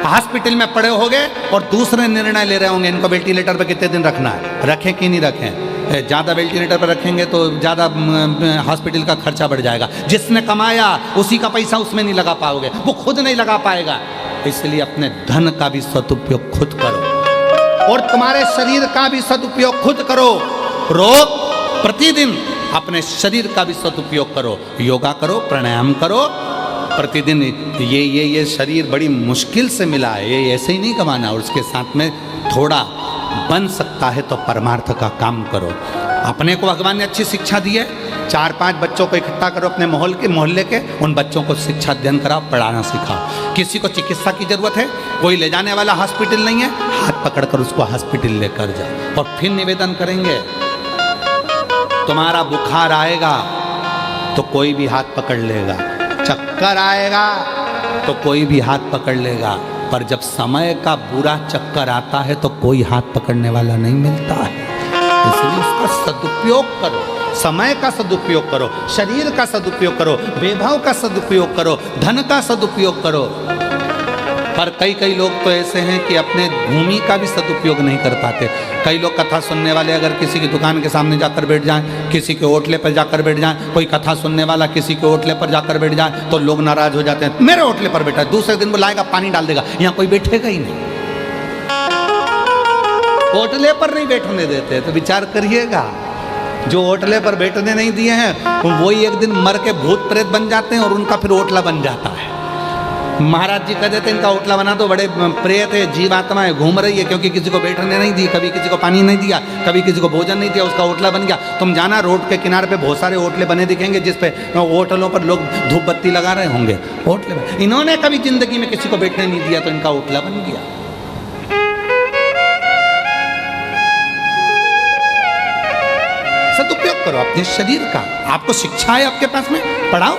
हॉस्पिटल में पड़े होगे और दूसरे निर्णय ले रहे होंगे, इनको वेंटिलेटर पे कितने दिन रखना है, रखें कि नहीं रखें। ज़्यादा वेंटिलेटर पर रखेंगे तो ज़्यादा हॉस्पिटल का खर्चा बढ़ जाएगा। जिसने कमाया उसी का पैसा उसमें नहीं लगा पाओगे, वो खुद नहीं लगा पाएगा। इसलिए अपने धन का भी सदुपयोग खुद करो और तुम्हारे शरीर का भी सदुपयोग खुद करो। रोज प्रतिदिन अपने शरीर का भी सदुपयोग करो, योगा करो, प्राणायाम करो प्रतिदिन। ये शरीर बड़ी मुश्किल से मिला है, ये ऐसे ही नहीं कमाना। और उसके साथ में थोड़ा बन सकता है तो परमार्थ का काम करो। अपने को भगवान ने अच्छी शिक्षा दी है, 4-5 बच्चों को इकट्ठा करो अपने मोहल्ले के, उन बच्चों को शिक्षा अध्ययन कराओ, पढ़ाना सिखाओ। किसी को चिकित्सा की जरूरत है, कोई ले जाने वाला हॉस्पिटल नहीं है, हाथ पकड़कर उसको हॉस्पिटल लेकर जाओ। और फिर निवेदन करेंगे, तुम्हारा बुखार आएगा तो कोई भी हाथ पकड़ लेगा, चक्कर आएगा तो कोई भी हाथ पकड़ लेगा, पर जब समय का बुरा चक्कर आता है तो कोई हाथ पकड़ने वाला नहीं मिलता है। इसलिए उसका सदुपयोग करो, समय का सदुपयोग करो, शरीर का सदुपयोग करो, वैभव का सदुपयोग करो, धन का सदुपयोग करो। पर कई लोग तो ऐसे हैं कि अपने भूमि का भी सदुपयोग नहीं कर पाते। कई लोग कथा सुनने वाले अगर किसी की दुकान के सामने जाकर बैठ जाएं, किसी के ओटले पर जाकर बैठ जाएं, कोई कथा सुनने वाला किसी के ओटले पर जाकर बैठ जाए तो लोग नाराज हो जाते हैं, मेरे ओटले पर बैठा है, दूसरे दिन वो लाएगा पानी डाल देगा, यहाँ कोई बैठेगा ही नहीं। ओटले पर नहीं बैठने देते, तो विचार करिएगा, जो ओटले पर बैठने नहीं दिए हैं वही एक दिन मर के भूत प्रेत बन जाते हैं और उनका फिर ओटला बन जाता है। महाराज जी कहते थे इनका ओटला बना, तो बड़े प्रेत है, जीवात्माएं घूम रही है, क्योंकि किसी को बैठने नहीं दी, कभी किसी को पानी नहीं दिया, कभी किसी को भोजन नहीं दिया, उसका ओटला बन गया। तुम जाना रोड के किनारे पे बहुत सारे ओटले बने दिखेंगे जिसपे ओटलों पर लोग धूप बत्ती लगा रहे होंगे। ओटले में इन्होंने कभी जिंदगी में किसी को बैठने नहीं दिया तो इनका ओटला बन गया। सदुपयोग करो अपने शरीर का। आपको शिक्षा है आपके पास में, पढ़ाओ।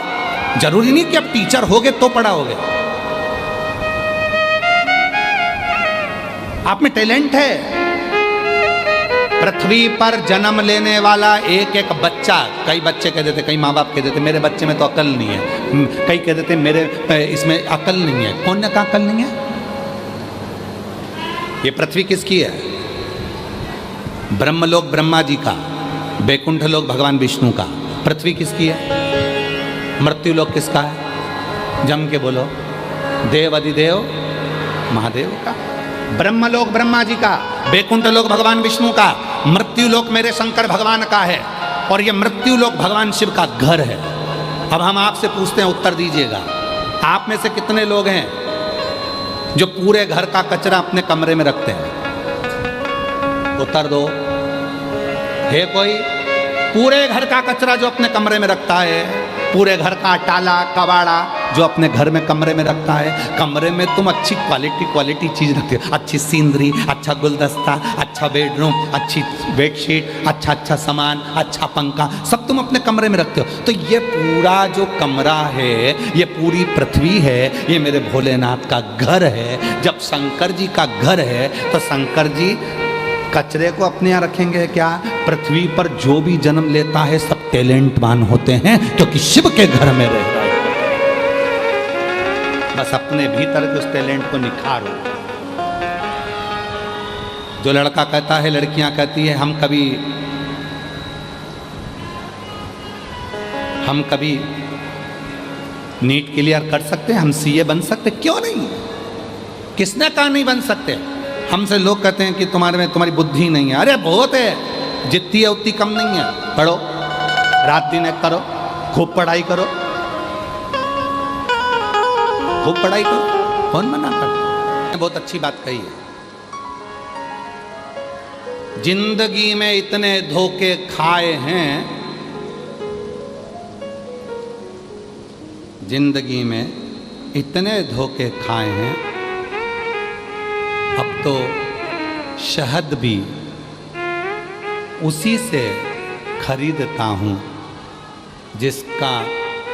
जरूरी नहीं कि आप टीचर होगे तो पढ़ाओगे। आप में टैलेंट है। पृथ्वी पर जन्म लेने वाला एक एक बच्चा, कई बच्चे कह देते, कई माँ बाप कह देते मेरे बच्चे में तो अकल नहीं है, कई कह देते मेरे इसमें अकल नहीं है। कौन ने कहा अकल नहीं है? ये पृथ्वी किसकी है? ब्रह्मलोक ब्रह्मा जी का, बैकुंठ लोक भगवान विष्णु का। पृथ्वी किसकी है? मृत्यु लोक किसका है? जम के बोलो। देव अधिदेव महादेव का। ब्रह्मलोक ब्रह्मा जी का, बैकुंठ लोक भगवान विष्णु का, मृत्यु लोक मेरे शंकर भगवान का है, और ये मृत्यु लोक भगवान शिव का घर है। अब हम आपसे पूछते हैं, उत्तर दीजिएगा। आप में से कितने लोग हैं जो पूरे घर का कचरा अपने कमरे में रखते हैं? उत्तर दो। है कोई? पूरे घर का कचरा जो अपने कमरे में रखता है, पूरे घर का टाला कबाड़ा जो अपने घर में कमरे में रखता है। कमरे में तुम अच्छी क्वालिटी चीज़ रखते हो, अच्छी सीनरी, अच्छा गुलदस्ता, अच्छा बेडरूम, अच्छी बेडशीट, अच्छा सामान, अच्छा पंखा, सब तुम अपने कमरे में रखते हो। तो ये पूरा जो कमरा है, ये पूरी पृथ्वी है, ये मेरे भोलेनाथ का घर है। जब शंकर जी का घर है तो शंकर जी कचरे को अपने यहाँ रखेंगे क्या? पृथ्वी पर जो भी जन्म लेता है सब टैलेंटवान होते हैं, क्योंकि शिव के घर में रह रहा है। बस अपने भीतर के उस टैलेंट को निखारो। जो लड़का कहता है, लड़कियां कहती है हम कभी नीट क्लियर कर सकते हैं, हम सीए बन सकते, क्यों नहीं? किसने कहा नहीं बन सकते? हमसे लोग कहते हैं कि तुम्हारी बुद्धि नहीं है। अरे बहुत है, जितनी है उतनी कम नहीं है। पढ़ो, रात दिन एक करो, खूब पढ़ाई करो, खूब पढ़ाई करो, कौन मना करता? बहुत अच्छी बात कही है। जिंदगी में इतने धोखे खाए हैं, जिंदगी में इतने धोखे खाए हैं, अब तो शहद भी उसी से खरीदता हूँ जिसका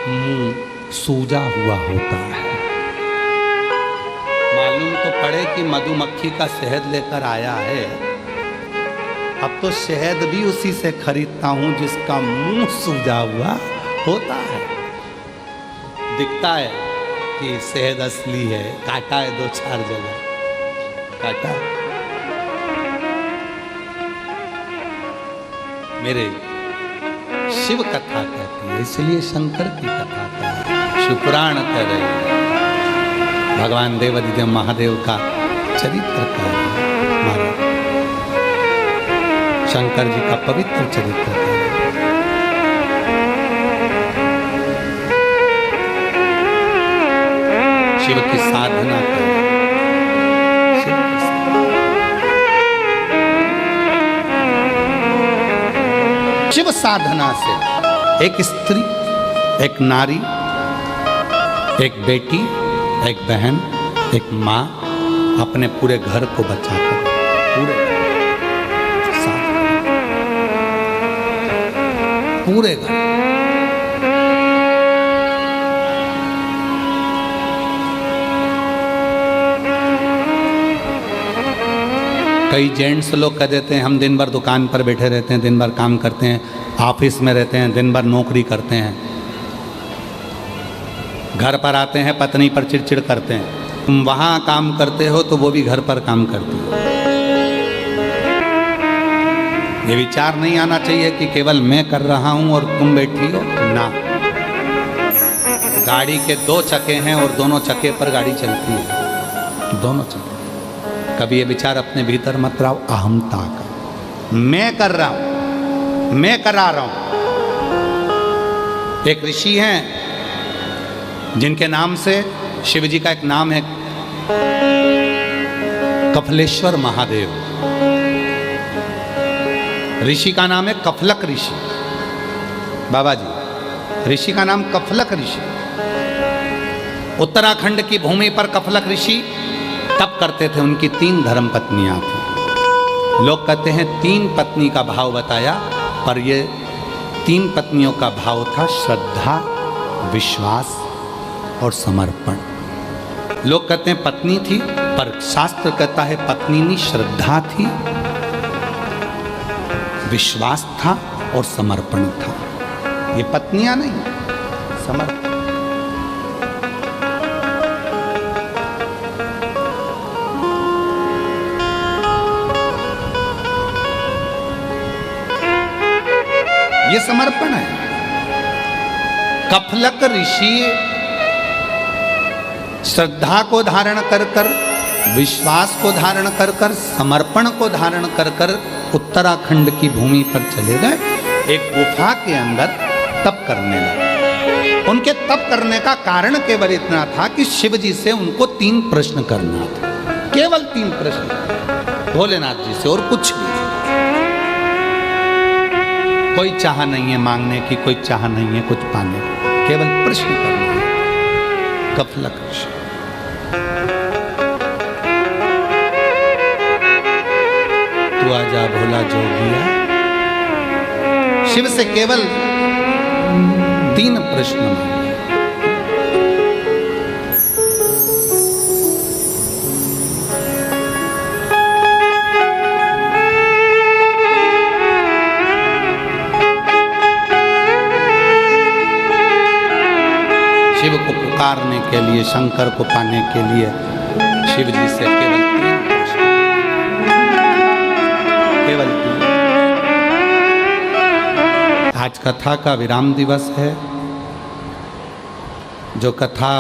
मुंह सूजा हुआ होता है। मालूम तो पड़े कि मधुमक्खी का शहद लेकर आया है, अब तो शहद भी उसी से खरीदता हूँ जिसका मुंह सूजा हुआ होता है। दिखता है कि शहद असली है, काटा है 2-4 जगह, काटा। मेरे शिव कथा कहती है, इसलिए शंकर की कथा कहती है, शिवपुराण कह रहे हैं। भगवान देव अधिदेव महादेव का चरित्र कह रहे हैं, महाराज शंकर जी का पवित्र चरित्र कह रहे हैं। शिव की साधना कर, शिव साधना से एक स्त्री, एक नारी, एक बेटी, एक बहन, एक माँ अपने पूरे घर को बचाकर, पूरे घर। कई जेंट्स लोग कह देते हैं हम दिन भर दुकान पर बैठे रहते हैं, दिन भर काम करते हैं, ऑफिस में रहते हैं, दिन भर नौकरी करते हैं, घर पर आते हैं पत्नी पर चिड़चिड़ करते हैं। तुम वहाँ काम करते हो तो वो भी घर पर काम करती हो। ये विचार नहीं आना चाहिए कि केवल मैं कर रहा हूँ और तुम बैठी हो ना। गाड़ी के दो चक्के हैं और दोनों चक्के पर गाड़ी चलती है, दोनों चक्के। कभी ये विचार अपने भीतर मत लाओ अहमता का, मैं कर रहा हूं, मैं करा रहा हूं। एक ऋषि हैं जिनके नाम से शिव जी का एक नाम है कफलेश्वर महादेव। ऋषि का नाम है कफलक ऋषि। बाबा जी, ऋषि का नाम कफलक ऋषि। उत्तराखंड की भूमि पर कफलक ऋषि तप करते थे। उनकी 3 धर्म पत्नियां थी। लोग कहते हैं 3 पत्नी का भाव बताया, पर ये 3 पत्नियों का भाव था श्रद्धा, विश्वास और समर्पण। लोग कहते हैं पत्नी थी, पर शास्त्र कहता है पत्नी नहीं, श्रद्धा थी, विश्वास था और समर्पण था। ये पत्नियां नहीं, समर्पण। ये समर्पण है। कफलक ऋषि श्रद्धा को धारण कर कर, विश्वास को धारण कर कर, समर्पण को धारण कर कर उत्तराखंड की भूमि पर चले गए। एक गुफा के अंदर तप करने लगे। उनके तप करने का कारण केवल इतना था कि शिव जी से उनको 3 प्रश्न करना था, केवल 3 प्रश्न भोलेनाथ जी से, और कुछ भी। कोई चाह नहीं है मांगने की, कोई चाह नहीं है कुछ पाने की, केवल प्रश्न करना है। कफलक ऋषि तू आजा भोला जोगिया, शिव से केवल 3 प्रश्न मांगे। शिव को पुकारने के लिए, शंकर को पाने के लिए शिव जी से केवल 3 प्रश्न, केवल 3। आज कथा का विराम दिवस है। जो कथा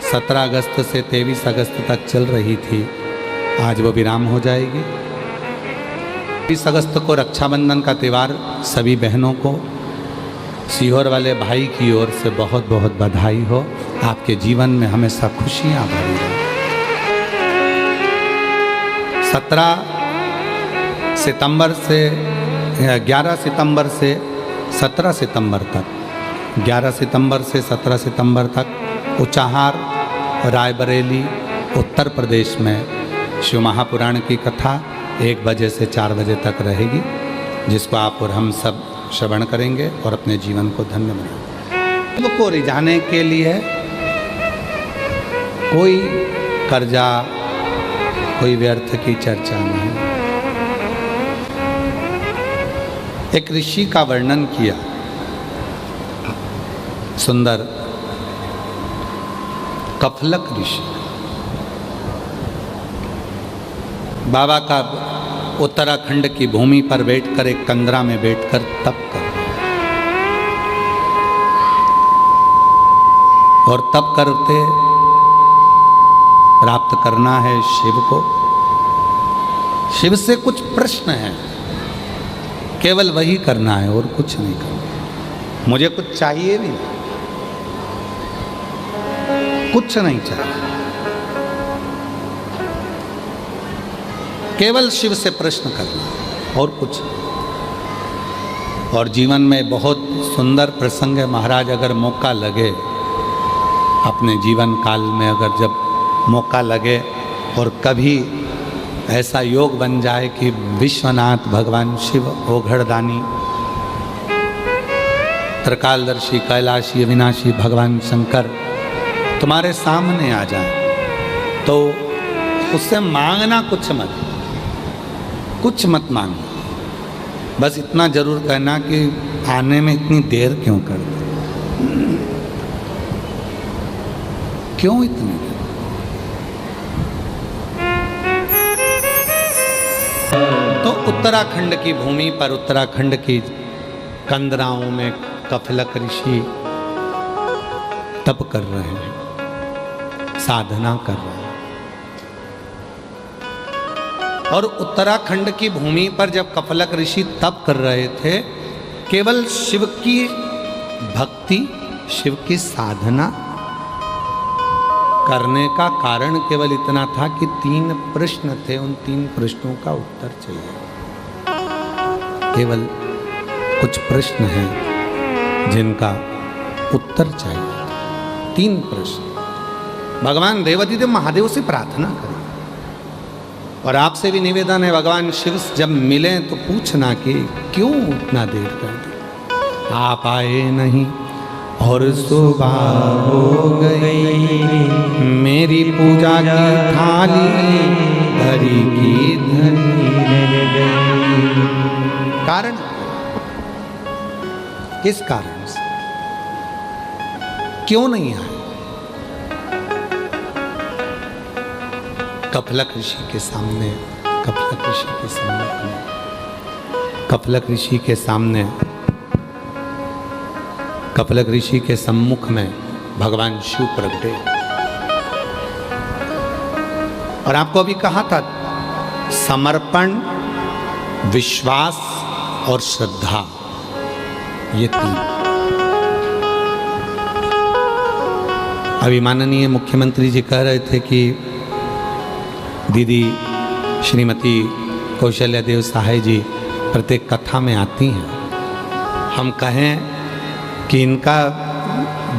17 अगस्त से 23 अगस्त तक चल रही थी, आज वो विराम हो जाएगी। 23 अगस्त को रक्षाबंधन का त्यौहार सभी बहनों को, सीहोर वाले भाई की ओर से बहुत बहुत बधाई हो। आपके जीवन में हमेशा खुशियां भरी हो। 17 सितंबर से 11 सितंबर से 17 सितंबर तक, 11 सितंबर से 17 सितंबर तक उचाहार, रायबरेली, उत्तर प्रदेश में शिव महापुराण की कथा 1 बजे से 4 बजे तक रहेगी, जिसको आप और हम सब श्रवण करेंगे और अपने जीवन को धन्य बनाएंगे। शिव को रिझाने के लिए कोई कर्जा, कोई व्यर्थ की चर्चा नहीं। एक ऋषि का वर्णन किया, सुंदर, कफलक ऋषि। बाबा का उत्तराखंड की भूमि पर बैठकर, एक कंदरा में बैठकर तप कर, और तप करते प्राप्त करना है शिव को। शिव से कुछ प्रश्न है, केवल वही करना है और कुछ नहीं करना। मुझे कुछ चाहिए भी नहीं, कुछ नहीं चाहिए, केवल शिव से प्रश्न करना और कुछ। और जीवन में बहुत सुंदर प्रसंग है महाराज। अगर मौका लगे, अपने जीवन काल में अगर जब मौका लगे और कभी ऐसा योग बन जाए कि विश्वनाथ भगवान शिव, ओघड़दानी, त्रिकालदर्शी, कैलाशी, अविनाशी भगवान शंकर तुम्हारे सामने आ जाए, तो उससे मांगना कुछ मत, कुछ मत मांगो, बस इतना जरूर कहना कि आने में इतनी देर क्यों कर दी, क्यों इतनी देर। तो उत्तराखंड की भूमि पर, उत्तराखंड की कंदराओं में कफलक ऋषि तप कर रहे हैं, साधना कर रहे हैं। और उत्तराखंड की भूमि पर जब कफलक ऋषि तप कर रहे थे, केवल शिव की भक्ति, शिव की साधना करने का कारण केवल इतना था कि 3 प्रश्न थे, उन 3 प्रश्नों का उत्तर चाहिए। केवल कुछ प्रश्न हैं जिनका उत्तर चाहिए, 3 प्रश्न। भगवान देवाधिदेव महादेव से प्रार्थना करें। और आपसे भी निवेदन है, भगवान शिव जब मिले तो पूछना कि क्यों इतना देर कर दी, आप आए नहीं और सुबह हो गई, मेरी पूजा की थाली धरी की धरी गई। कारण किस कारण से, क्यों नहीं आए? कफलक ऋषि के सामने, कफलक ऋषि के सामने, कफलक ऋषि के सामने, कफलक ऋषि के सम्मुख में भगवान शिव प्रगटे। और आपको अभी कहा था, समर्पण, विश्वास और श्रद्धा, ये 3। अभी माननीय मुख्यमंत्री जी कह रहे थे कि दीदी श्रीमती कौशल्या देव सहाय जी प्रत्येक कथा में आती हैं। हम कहें कि इनका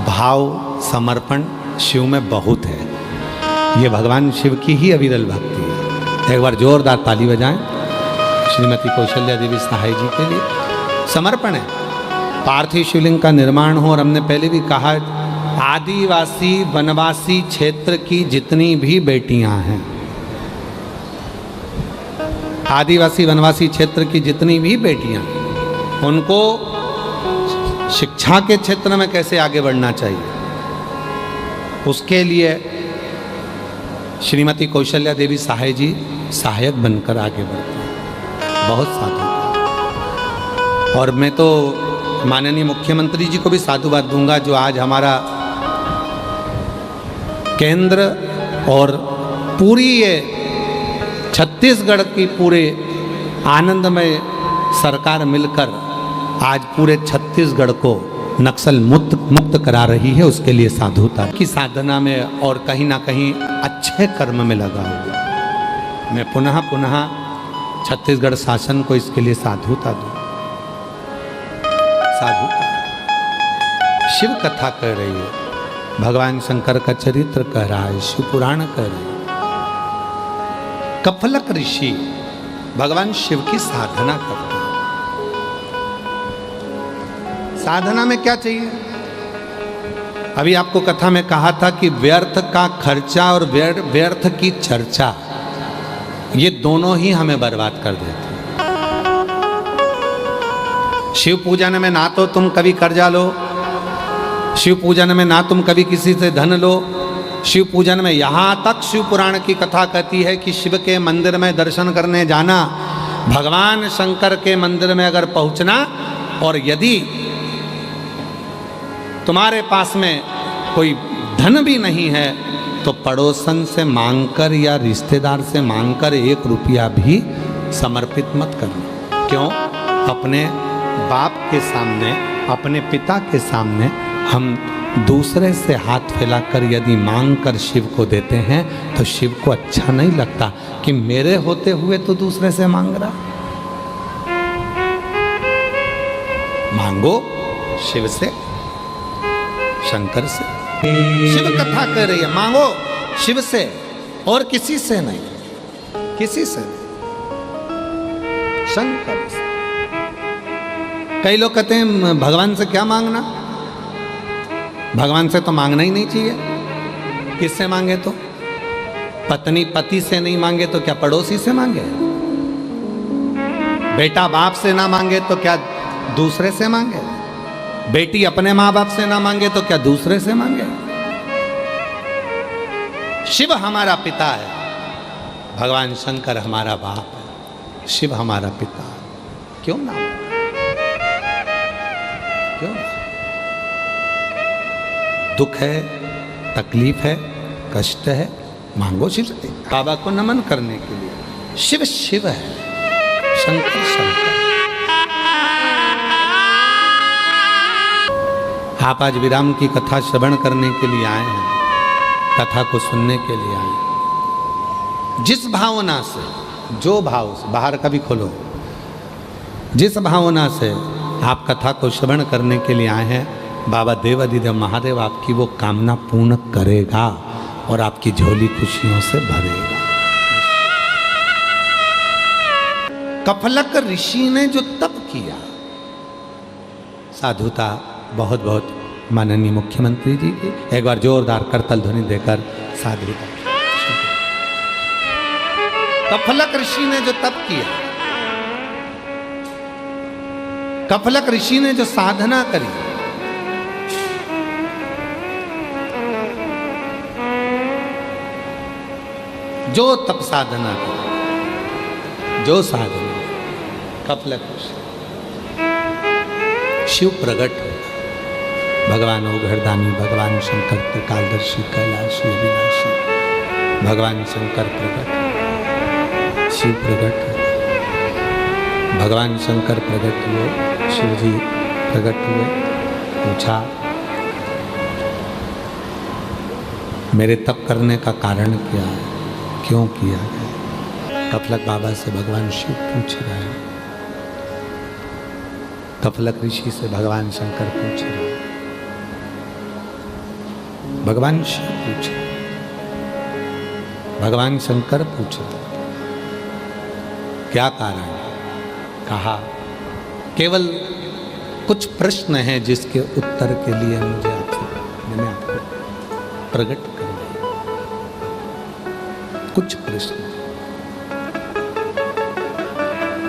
भाव, समर्पण शिव में बहुत है। ये भगवान शिव की ही अविरल भक्ति है। एक बार जोरदार ताली बजाएं श्रीमती कौशल्या देवी सहाय जी के लिए। समर्पण है। पार्थिव शिवलिंग का निर्माण हो, और हमने पहले भी कहा, आदिवासी वनवासी क्षेत्र की जितनी भी बेटियां हैं, आदिवासी वनवासी क्षेत्र की जितनी भी बेटियां, उनको शिक्षा के क्षेत्र में कैसे आगे बढ़ना चाहिए, उसके लिए श्रीमती कौशल्या देवी सहाय जी सहायक बनकर आगे बढ़ते हैं। बहुत साधु। और मैं तो माननीय मुख्यमंत्री जी को भी साधुवाद दूंगा, जो आज हमारा केंद्र और पूरी ये छत्तीसगढ़ की पूरे आनंदमय सरकार मिलकर आज पूरे छत्तीसगढ़ को नक्सल मुक्त करा रही है। उसके लिए साधुता की साधना में और कहीं ना कहीं अच्छे कर्म में लगा हुआ। मैं पुनः छत्तीसगढ़ शासन को इसके लिए साधुता दूं। साधुता शिव कथा कह रही है, भगवान शंकर का चरित्र कह रहा है, शिव पुराण कह रही है। कफलक ऋषि भगवान शिव की साधना करते हैं। साधना में क्या चाहिए? अभी आपको कथा में कहा था कि व्यर्थ का खर्चा और व्यर्थ की चर्चा, ये दोनों ही हमें बर्बाद कर देते हैं। शिव पूजन में ना तो तुम कभी कर्जा लो, शिव पूजन में ना तुम कभी किसी से धन लो। शिव पूजन में यहाँ तक शिव पुराण की कथा कहती है कि शिव के मंदिर में दर्शन करने जाना, भगवान शंकर के मंदिर में अगर पहुँचना, और यदि तुम्हारे पास में कोई धन भी नहीं है तो पड़ोसन से मांगकर या रिश्तेदार से मांगकर 1 रुपया भी समर्पित मत करना। क्यों? अपने बाप के सामने, अपने पिता के सामने हम दूसरे से हाथ फैलाकर यदि मांग कर शिव को देते हैं तो शिव को अच्छा नहीं लगता कि मेरे होते हुए तो दूसरे से मांग रहा। मांगो शिव से, शंकर से। शिव कथा कह रही है, मांगो शिव से और किसी से नहीं, किसी से नहीं, शंकर से। कई लोग कहते हैं भगवान से क्या मांगना, भगवान से तो मांगना ही नहीं चाहिए। किससे मांगे? तो पत्नी पति से नहीं मांगे तो क्या पड़ोसी से मांगे? बेटा बाप से ना मांगे तो क्या दूसरे से मांगे? बेटी अपने माँ बाप से ना मांगे तो क्या दूसरे से मांगे? शिव हमारा पिता है, भगवान शंकर हमारा बाप है, शिव हमारा पिता है। क्यों ना? क्यों? दुख है, तकलीफ है, कष्ट है, मांगो शिव से। बाबा को नमन करने के लिए। शिव शिव है, शंकर शंकर। आप आज विराम की कथा श्रवण करने के लिए आए हैं, कथा को सुनने के लिए आए हैं। जिस भावना से, जो भाव से, बाहर का भी खोलो, जिस भावना से आप कथा को श्रवण करने के लिए आए हैं, बाबा देवाधिदेव महादेव आपकी वो कामना पूर्ण करेगा और आपकी झोली खुशियों से भरेगा। कफलक ऋषि ने जो तप किया, साधुता बहुत बहुत माननीय मुख्यमंत्री जी की एक बार जोरदार करतल ध्वनि देकर साधुता। कफलक ऋषि ने जो तप किया, कफलक ऋषि ने जो साधना करी, जो तप साधना करी, जो साधना, कफलक ऋषि, शिव प्रकट हो, भगवान ओघड़दानी, भगवान शंकर त्रिकालदर्शी, कैलाशी, अविनाशी, भगवान शंकर प्रकट, शिव प्रकट हो, भगवान शंकर प्रकट हुए, शिव जी प्रकट हुए। पूछा, मेरे तप करने का कारण क्या है, क्यों किया गया? कफलक बाबा से भगवान शिव पूछ रहे हैं, कफलक ऋषि से भगवान शंकर पूछ रहे हैं, भगवान शिव पूछे, भगवान शंकर पूछे, क्या कारण? कहा, केवल कुछ प्रश्न हैं जिसके उत्तर के लिए मैंने आपको प्रकट कर दिया। कुछ प्रश्न।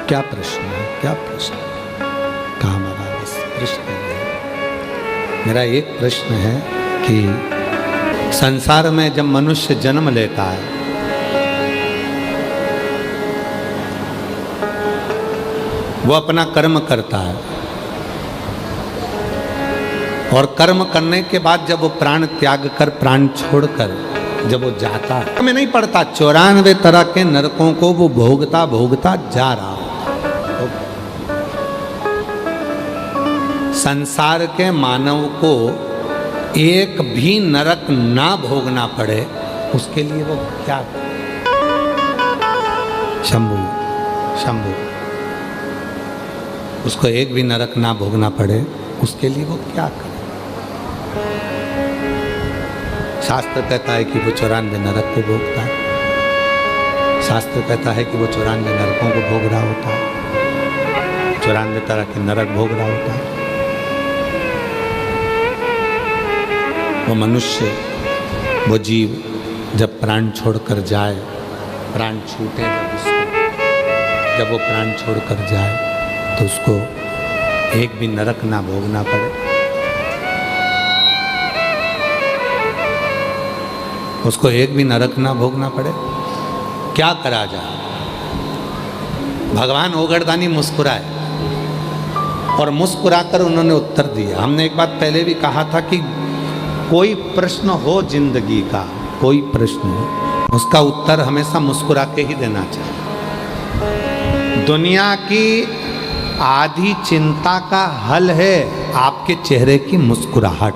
क्या प्रश्न है? क्या प्रश्न? कहा महाराज, इस प्रश्न है, मेरा एक प्रश्न है कि संसार में जब मनुष्य जन्म लेता है, वो अपना कर्म करता है और कर्म करने के बाद जब वो प्राण त्याग कर, प्राण छोड़कर जब वो जाता है, हमें नहीं पड़ता 94 तरह के नरकों को वो भोगता भोगता जा रहा है। संसार के मानव को एक भी नरक ना भोगना पड़े, उसके लिए वो क्या करे? शंभु शंभु, उसको एक भी नरक ना भोगना पड़े, उसके लिए वो क्या करे? शास्त्र कहता है कि वो 94 नरक को भोगता है। शास्त्र कहता है कि वो 94 नरकों को भोग रहा होता है, 94 तरह के नरक भोग रहा होता है। वो मनुष्य, वो जीव जब प्राण छोड़कर जाए, प्राण छूटे जब उसको, जब वो प्राण छोड़कर जाए तो उसको एक भी नरक ना भोगना पड़े, उसको एक भी नरक ना भोगना पड़े, क्या करा जाए? भगवान ओघड़दानी मुस्कुराए और मुस्कुराकर उन्होंने उत्तर दिया। हमने एक बात पहले भी कहा था कि कोई प्रश्न हो जिंदगी का, कोई प्रश्न हो, उसका उत्तर हमेशा मुस्कुरा के ही देना चाहिए। दुनिया की आधी चिंता का हल है आपके चेहरे की मुस्कुराहट,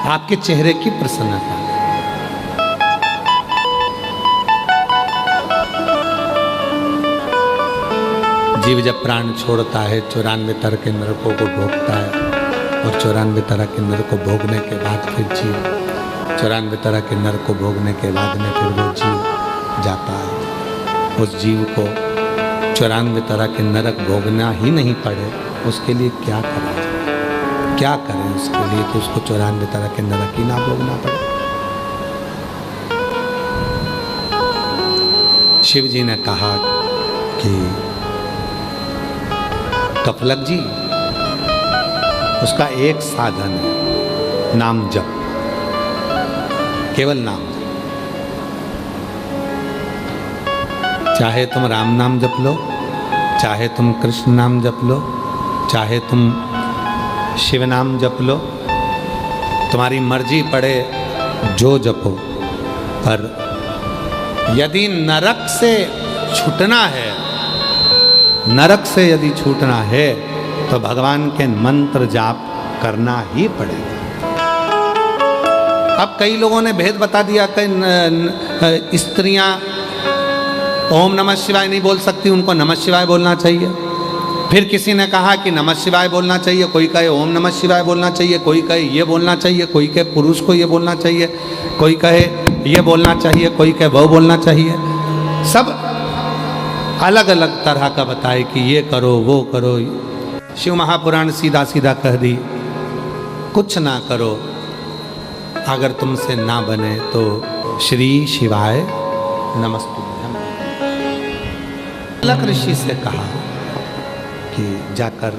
आपके चेहरे की प्रसन्नता। जीव जब प्राण छोड़ता है 94 तरह के नरकों को भोगता है और 94 तरह के नरक को भोगने के बाद फिर जीव 94 तरह के नरक को भोगने के बाद में फिर वो जीव जाता है। उस जीव को 94 तरह के नरक भोगना ही नहीं पड़े, उसके लिए क्या करा जाए? क्या करें उसके लिए कि उसको 94 तरह के नरक ही ना भोगना पड़े? शिव जी ने कहा कि कफलक जी, उसका एक साधन है, नाम जप, केवल नाम जप। चाहे तुम राम नाम जप लो, चाहे तुम कृष्ण नाम जप लो, चाहे तुम शिव नाम जप लो, तुम्हारी मर्जी पड़े जो जपो। पर यदि नरक से छूटना है, नरक से यदि छूटना है तो भगवान के मंत्र जाप करना ही पड़ेगा। अब कई लोगों ने भेद बता दिया कि स्त्रियां ओम नमः शिवाय नहीं बोल सकती, उनको नमः शिवाय बोलना चाहिए। फिर किसी ने कहा कि नमः शिवाय बोलना चाहिए, कोई कहे ओम नमः शिवाय बोलना चाहिए, कोई कहे ये बोलना चाहिए, कोई कहे पुरुष को ये बोलना चाहिए, कोई कहे ये बोलना चाहिए, कोई कहे वो बोलना चाहिए। सब अलग अलग तरह का बताए कि ये करो वो करो। शिव महापुराण सीधा सीधा कह दी, कुछ ना करो, अगर तुमसे ना बने तो श्री शिवाय नमस्तुभ्यम। कफलक ऋषि से कहा कि जाकर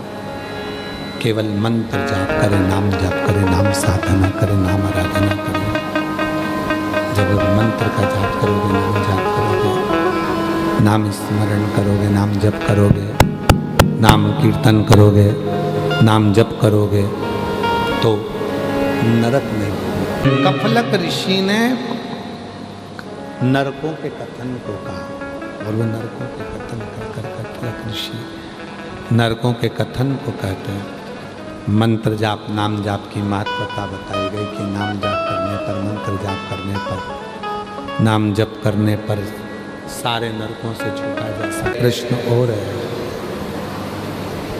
केवल मंत्र जाप करे, नाम जाप करे, नाम साधना करे, नाम आराधना करे। जब मंत्र का जाप करोगे, नाम जाप करोगे, नाम स्मरण करोगे, नाम जप करोगे, नाम कीर्तन करोगे, नाम जप करोगे तो नरक नहीं। कफलक ऋषि ने नरकों के कथन को कहा, और वो नरकों के कथन कर कफलक ऋषि नरकों के कथन को कहते हैं। मंत्र जाप, नाम जाप की महत्वता बताई गई कि नाम जाप करने पर, मंत्र जाप करने पर, नाम जप करने पर सारे नरकों से छूटा जा सकता। प्रश्न और है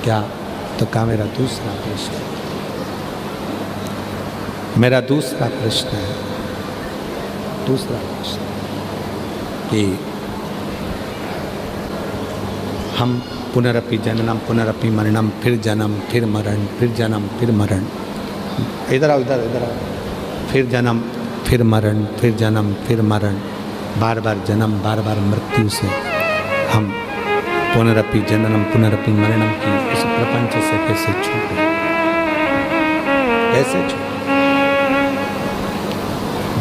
क्या? तो कहा मेरा दूसरा प्रश्न, मेरा दूसरा प्रश्न है, दूसरा प्रश्न कि हम पुनरपि जननम पुनरपि मरणम, फिर जन्म फिर मरण, फिर जन्म फिर मरण, इधर आओ इधर इधर आओ, फिर जन्म फिर मरण, फिर जन्म फिर मरण, बार बार जन्म, बार बार मृत्यु से हम पुनरपि जननम पुनरपि मरणम की इस प्रपंच से कैसे छूटे? कैसे छूटे?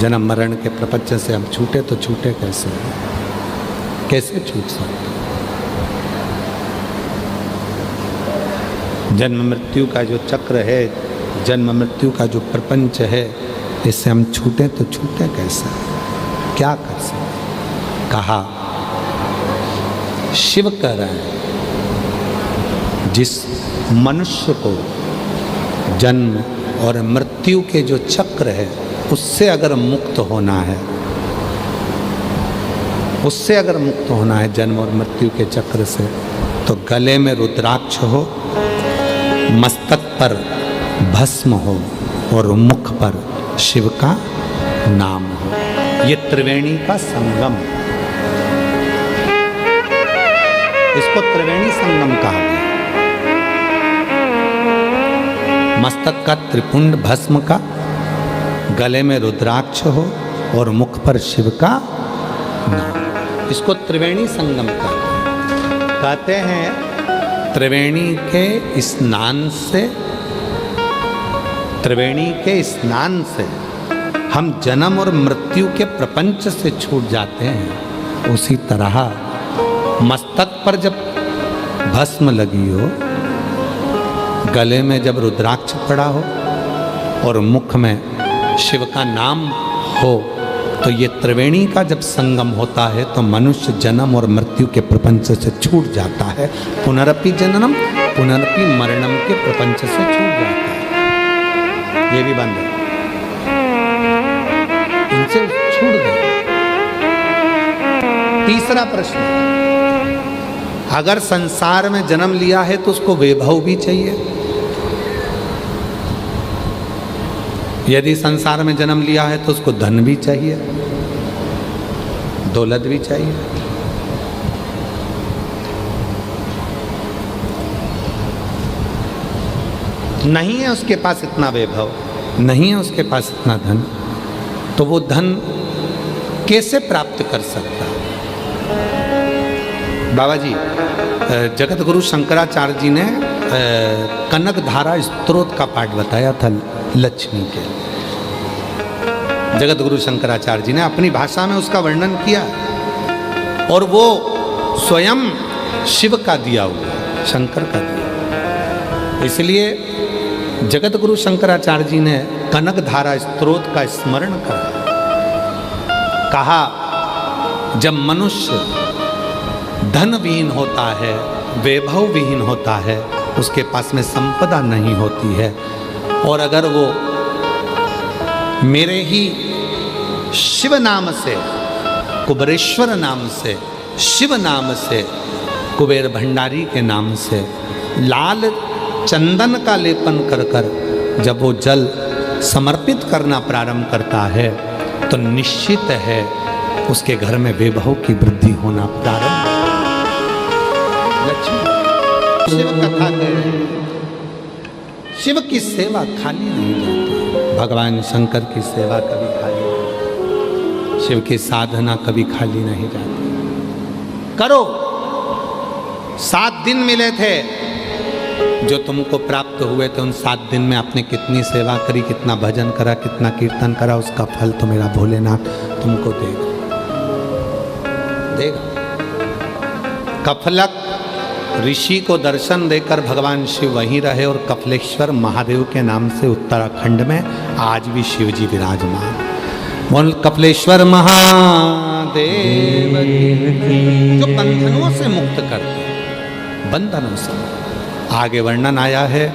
जन्म मरण के प्रपंच से हम छूटे तो छूटे कैसे? कैसे छूट सकते? जन्म मृत्यु का जो चक्र है, जन्म मृत्यु का जो प्रपंच है, इससे हम छूटे तो छूटे कैसे? क्या कर सकते? कहा शिव कह रहे हैं, जिस मनुष्य को जन्म और मृत्यु के जो चक्र है उससे अगर मुक्त होना है, उससे अगर मुक्त होना है जन्म और मृत्यु के चक्र से, तो गले में रुद्राक्ष हो, मस्तक पर भस्म हो और मुख पर शिव का नाम हो। ये त्रिवेणी का संगम, इसको त्रिवेणी संगम कहा गया। मस्तक का त्रिपुंड भस्म का, गले में रुद्राक्ष हो और मुख पर शिव का नाम, इसको त्रिवेणी संगम कहते हैं। त्रिवेणी के स्नान से, त्रिवेणी के स्नान से हम जन्म और मृत्यु के प्रपंच से छूट जाते हैं। उसी तरह मस्तक पर जब भस्म लगी हो, गले में जब रुद्राक्ष पड़ा हो और मुख में शिव का नाम हो, तो ये त्रिवेणी का जब संगम होता है तो मनुष्य जन्म और मृत्यु के प्रपंच से छूट जाता है। पुनरपि जननम पुनरपि मरणम के प्रपंच से छूट जाता है। ये भी बंद है, इनसे छूट गए। तीसरा प्रश्न, अगर संसार में जन्म लिया है तो उसको वैभव भी चाहिए। यदि संसार में जन्म लिया है तो उसको धन भी चाहिए, दौलत भी चाहिए। नहीं है उसके पास इतना वैभव, नहीं है उसके पास इतना धन, तो वो धन कैसे प्राप्त कर सकता है? बाबा जी जगत गुरु शंकराचार्य जी ने कनक धारा स्तोत्र का पाठ बताया था लक्ष्मी के। जगत गुरु शंकराचार्य जी ने अपनी भाषा में उसका वर्णन किया और वो स्वयं शिव का दिया हुआ, शंकर का दिया। इसलिए जगत गुरु शंकराचार्य जी ने कनक धारा स्तोत्र का स्मरण करा। कहा जब मनुष्य धन विहीन होता है, वैभव विहीन होता है, उसके पास में संपदा नहीं होती है, और अगर वो मेरे ही शिव नाम से, कुबेरेश्वर नाम से, शिव नाम से, कुबेर भंडारी के नाम से लाल चंदन का लेपन कर कर जब वो जल समर्पित करना प्रारंभ करता है तो निश्चित है उसके घर में वैभव की वृद्धि होना प्रारंभ। लक्ष्मी शिव कथा कह रहे हैं, शिव की सेवा खाली नहीं जाती। भगवान शंकर की सेवा कभी खाली नहीं, शिव की साधना कभी खाली नहीं जाती। करो, 7 दिन मिले थे जो तुमको प्राप्त हुए थे, उन 7 दिन में आपने कितनी सेवा करी, कितना भजन करा, कितना कीर्तन करा, उसका फल तो मेरा भोलेनाथ तुमको देगा। कफलक ऋषि को दर्शन देकर भगवान शिव वहीं रहे और कफलेश्वर महादेव के नाम से उत्तराखंड में आज भी शिव जी विराजमान। बोल कफलेश्वर महादेव जो बंधनों से मुक्त करते, बंधनों से। आगे वर्णन आया है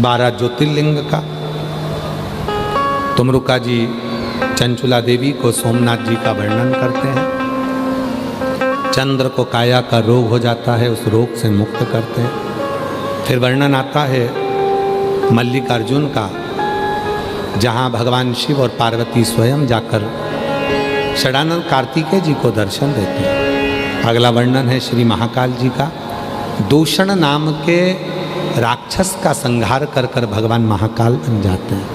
12 ज्योतिर्लिंग का। तुमरुका जी चंचुला देवी को सोमनाथ जी का वर्णन करते हैं। चंद्र को काया का रोग हो जाता है, उस रोग से मुक्त करते हैं। फिर वर्णन आता है मल्लिकार्जुन का, जहाँ भगवान शिव और पार्वती स्वयं जाकर षडानंद कार्तिकेय जी को दर्शन देते हैं। अगला वर्णन है श्री महाकाल जी का, दूषण नाम के राक्षस का संहार कर कर भगवान महाकाल बन जाते हैं।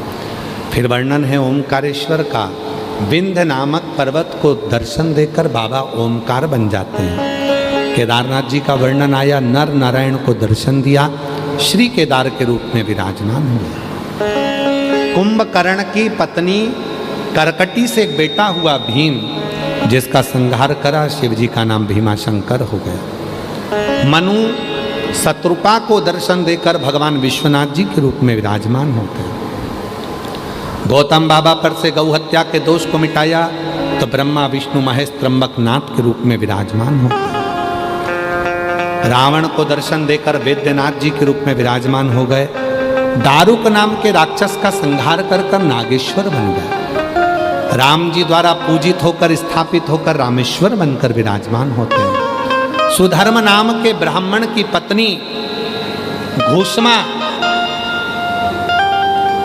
फिर वर्णन है ओमकारेश्वर का, विंध्य नामक पर्वत को दर्शन देकर बाबा ओमकार बन जाते हैं। केदारनाथ जी का वर्णन आया, नर नारायण को दर्शन दिया, श्री केदार के रूप में विराजमान हुए। कुंभकर्ण की पत्नी करकटी से एक बेटा हुआ भीम, जिसका संहार करा, शिव जी का नाम भीमाशंकर हो गया। मनु शत्रुपा को दर्शन देकर भगवान विश्वनाथ जी के रूप में विराजमान होते हैं। गौतम बाबा पर से गौ हत्या के दोष को मिटाया तो ब्रह्मा विष्णु महेश त्र्यंबक नाथ के रूप में विराजमान होते हैं। रावण को दर्शन देकर वैद्यनाथ जी के रूप में विराजमान हो गए। दारुक नाम के राक्षस का संहार कर कर नागेश्वर बन गए। राम जी द्वारा पूजित होकर स्थापित होकर रामेश्वर बनकर विराजमान होते हैं। सुधर्म नाम के ब्राह्मण की पत्नी घूष्मा,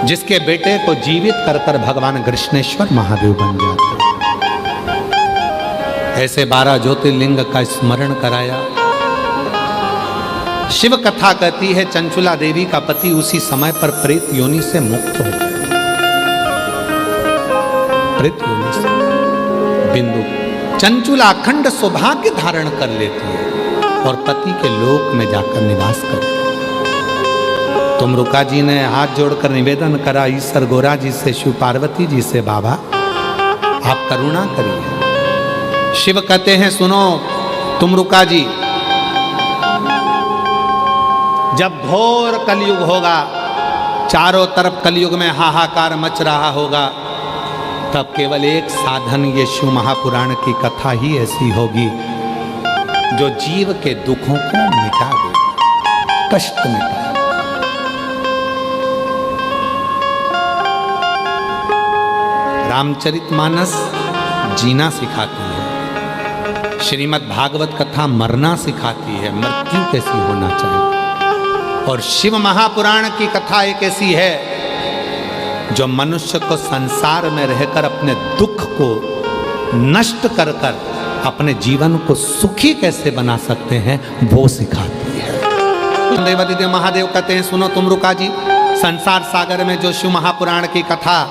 जिसके बेटे को जीवित कर कर भगवान कृष्णेश्वर महादेव बन जाते हैं। ऐसे 12 ज्योतिर्लिंग का स्मरण कराया। शिव कथा कहती है चंचुला देवी का पति उसी समय पर प्रेत योनि से मुक्त हो गया। प्रेत योनि से बिंदु चंचुला अखंड सौभाग्य धारण कर लेती है और पति के लोक में जाकर निवास करती है। तुमरुका जी ने हाथ जोड़कर निवेदन करा ईश्वर गोरा जी से, शिव पार्वती जी से, बाबा आप करुणा करिए। शिव कहते हैं सुनो तुमरुका जी, जब घोर कलयुग होगा, चारों तरफ कलयुग में हाहाकार मच रहा होगा, तब केवल एक साधन ये शिव महापुराण की कथा ही ऐसी होगी जो जीव के दुखों को मिटा दे, कष्ट मिटा। रामचरितमानस जीना सिखाती है, श्रीमद् भागवत कथा मरना सिखाती है, मृत्यु कैसी होना चाहिए। और शिव महापुराण की कथा एक ऐसी है जो मनुष्य को संसार में रहकर अपने दुख को नष्ट कर कर अपने जीवन को सुखी कैसे बना सकते हैं वो सिखाती है। देवादिदेव महादेव कहते हैं सुनो तुमरुका जी, संसार सागर में जो शिव महापुराण की कथा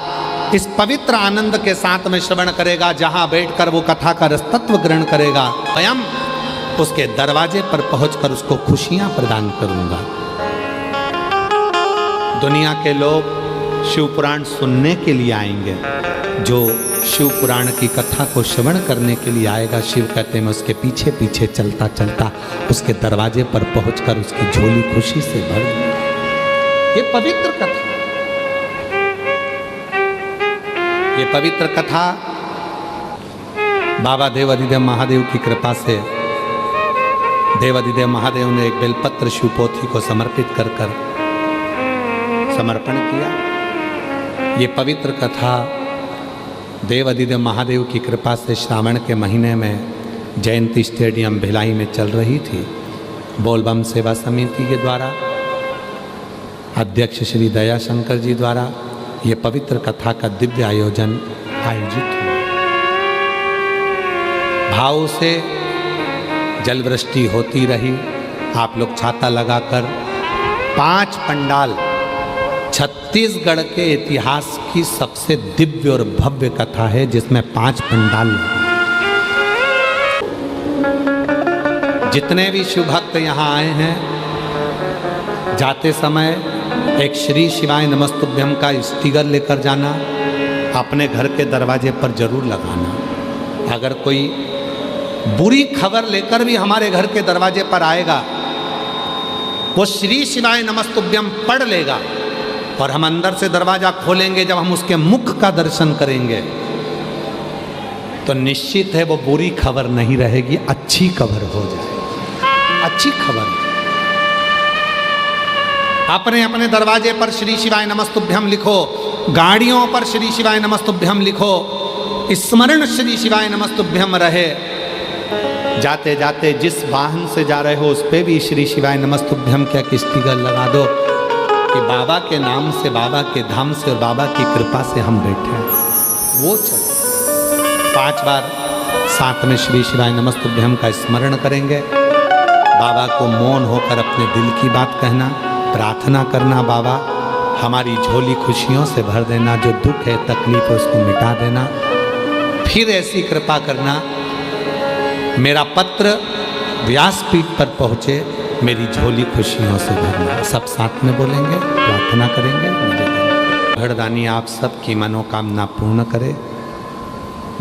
इस पवित्र आनंद के साथ में श्रवण करेगा, जहां बैठकर वो कथा का रसतत्व ग्रहण करेगा, स्वयं उसके दरवाजे पर पहुंचकर उसको खुशियां प्रदान करूंगा। दुनिया के लोग शिव पुराण सुनने के लिए आएंगे, जो शिव पुराण की कथा को श्रवण करने के लिए आएगा, शिव कहते हैं उसके पीछे पीछे चलता चलता उसके दरवाजे पर पहुंचकर उसकी झोली खुशी से भर दूंगा। ये पवित्र कथा, ये पवित्र कथा बाबा देवाधिदेव महादेव की कृपा से देवाधिदेव महादेव ने एक बेलपत्र शिवपोथी को समर्पित कर समर्पण किया। ये पवित्र कथा देवाधिदेव महादेव की कृपा से श्रावण के महीने में जयंती स्टेडियम भिलाई में चल रही थी। बोलबम सेवा समिति के द्वारा अध्यक्ष श्री दयाशंकर जी द्वारा ये पवित्र कथा का दिव्य आयोजन आयोजित हुआ। भाव से जल वृष्टि होती रही। आप लोग छाता लगाकर 5 पंडाल, छत्तीसगढ़ के इतिहास की सबसे दिव्य और भव्य कथा है, जिसमें 5 पंडाल। जितने भी शिव भक्त यहाँ आए हैं, जाते समय एक श्री शिवाय नमस्तुभ्यम का स्टिकर लेकर जाना, अपने घर के दरवाजे पर जरूर लगाना। अगर कोई बुरी खबर लेकर भी हमारे घर के दरवाजे पर आएगा, वो श्री शिवाय नमस्तुभ्यम पढ़ लेगा और हम अंदर से दरवाजा खोलेंगे, जब हम उसके मुख का दर्शन करेंगे तो निश्चित है वो बुरी खबर नहीं रहेगी, अच्छी खबर हो जाएगी। अच्छी खबर। अपने अपने दरवाजे पर श्री शिवाय नमस्तुभ्यम लिखो, गाड़ियों पर श्री शिवाय नमस्तुभ्यम लिखो, स्मरण श्री शिवाय नमस्तुभ्यम रहे। जाते जाते जिस वाहन से जा रहे हो उस पे भी श्री शिवाय नमस्तुभ्यम क्या स्टिकर लगा दो कि बाबा के नाम से, बाबा के धाम से और बाबा की कृपा से हम बैठे हैं। वो चलो 5 बार साथ में श्री शिवाय नमस्तुभ्यम का स्मरण करेंगे। बाबा को मौन होकर अपने दिल की बात कहना, प्रार्थना करना, बाबा हमारी झोली खुशियों से भर देना, जो दुख है तकलीफ है उसको मिटा देना। फिर ऐसी कृपा करना मेरा पत्र व्यासपीठ पर पहुँचे, मेरी झोली खुशियों से भरना। सब साथ में बोलेंगे, प्रार्थना करेंगे। भरदानी आप सबकी मनोकामना पूर्ण करे।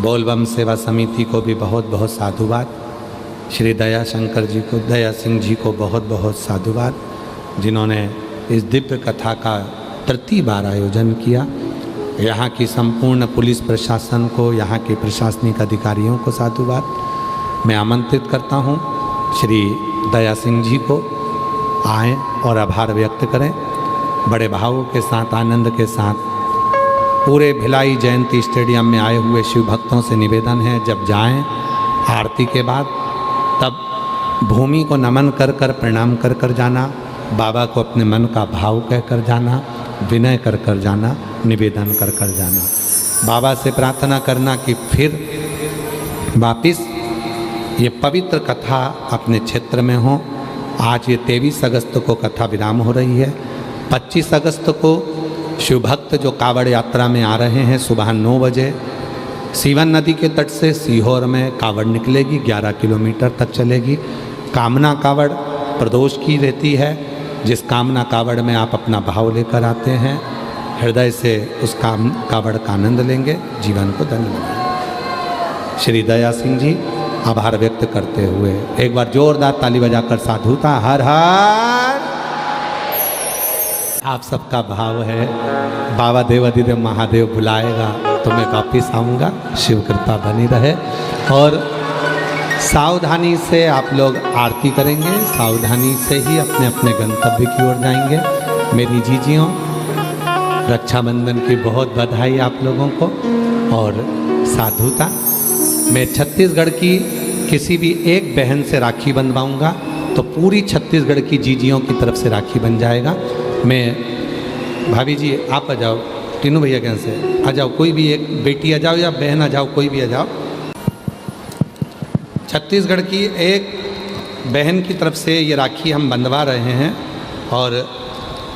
बोलबम सेवा समिति को भी बहुत बहुत साधुवाद। श्री दयाशंकर जी को, दया सिंह जी को बहुत बहुत साधुवाद, जिन्होंने इस दिव्य कथा का 3 बार आयोजन किया। यहाँ की संपूर्ण पुलिस प्रशासन को, यहाँ के प्रशासनिक अधिकारियों को साधुवाद। मैं आमंत्रित करता हूँ श्री दया सिंह जी को आएँ और आभार व्यक्त करें। बड़े भावों के साथ, आनंद के साथ पूरे भिलाई जयंती स्टेडियम में आए हुए शिव भक्तों से निवेदन है, जब जाएं आरती के बाद तब भूमि को नमन कर कर, प्रणाम कर कर जाना, बाबा को अपने मन का भाव कह कर जाना, विनय कर कर जाना, निवेदन कर कर जाना। बाबा से प्रार्थना करना कि फिर वापिस ये पवित्र कथा अपने क्षेत्र में हो। आज ये 23 अगस्त को कथा विराम हो रही है। 25 अगस्त को शिव भक्त जो कावड़ यात्रा में आ रहे हैं, सुबह 9 बजे सीवन नदी के तट से सीहोर में कावड़ निकलेगी, 11 किलोमीटर तक चलेगी। कामना कावड़ प्रदोष की रहती है। जिस कामना कावड़ में आप अपना भाव लेकर आते हैं, हृदय से उस कावड़ का आनंद लेंगे, जीवन को धन्य बनाएंगे। श्री दया सिंह जी आभार व्यक्त करते हुए एक बार जोरदार ताली बजाकर साधुता हर हर। आप सबका भाव है बाबा देवाधिदेव महादेव बुलाएगा तो मैं वापिस आऊँगा, शिव कृपा बनी रहे। और सावधानी से आप लोग आरती करेंगे, सावधानी से ही अपने अपने गंतव्य की ओर जाएंगे। मेरी जीजियों, रक्षाबंधन की बहुत बधाई आप लोगों को और साधुता। मैं छत्तीसगढ़ की किसी भी एक बहन से राखी बंधवाऊंगा तो पूरी छत्तीसगढ़ की जीजियों की तरफ से राखी बन जाएगा। मैं भाभी जी आप आ जाओ, तीनों भैया कैसे से आ जाओ, कोई भी एक बेटी आ जाओ या बहन आ जाओ, कोई भी आ जाओ। छत्तीसगढ़ की एक बहन की तरफ से ये राखी हम बंधवा रहे हैं और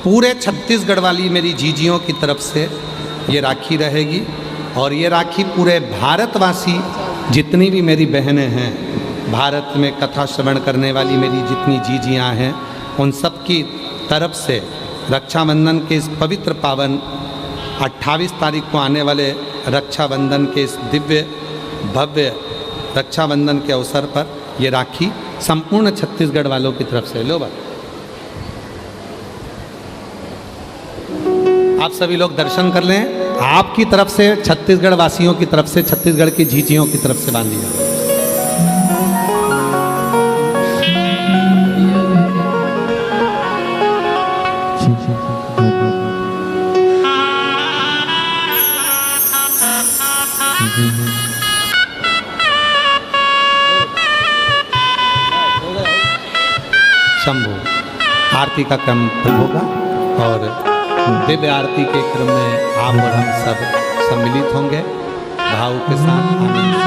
पूरे छत्तीसगढ़ वाली मेरी जीजियों की तरफ से ये राखी रहेगी। और ये राखी पूरे भारतवासी, जितनी भी मेरी बहनें हैं, भारत में कथा श्रवण करने वाली मेरी जितनी जीजियाँ हैं, उन सब की तरफ से रक्षाबंधन के इस पवित्र पावन 28 तारीख को आने वाले रक्षाबंधन के इस दिव्य भव्य रक्षाबंधन के अवसर पर ये राखी संपूर्ण छत्तीसगढ़ वालों की तरफ से। लो बात, आप सभी लोग दर्शन कर लें। आपकी तरफ से, छत्तीसगढ़ वासियों की तरफ से, छत्तीसगढ़ की जीजियों की तरफ से बांधी जाए। शंभु आरती का क्रम होगा और दिव्य आरती के क्रम में आप और हम सब सम्मिलित होंगे भाव के साथ।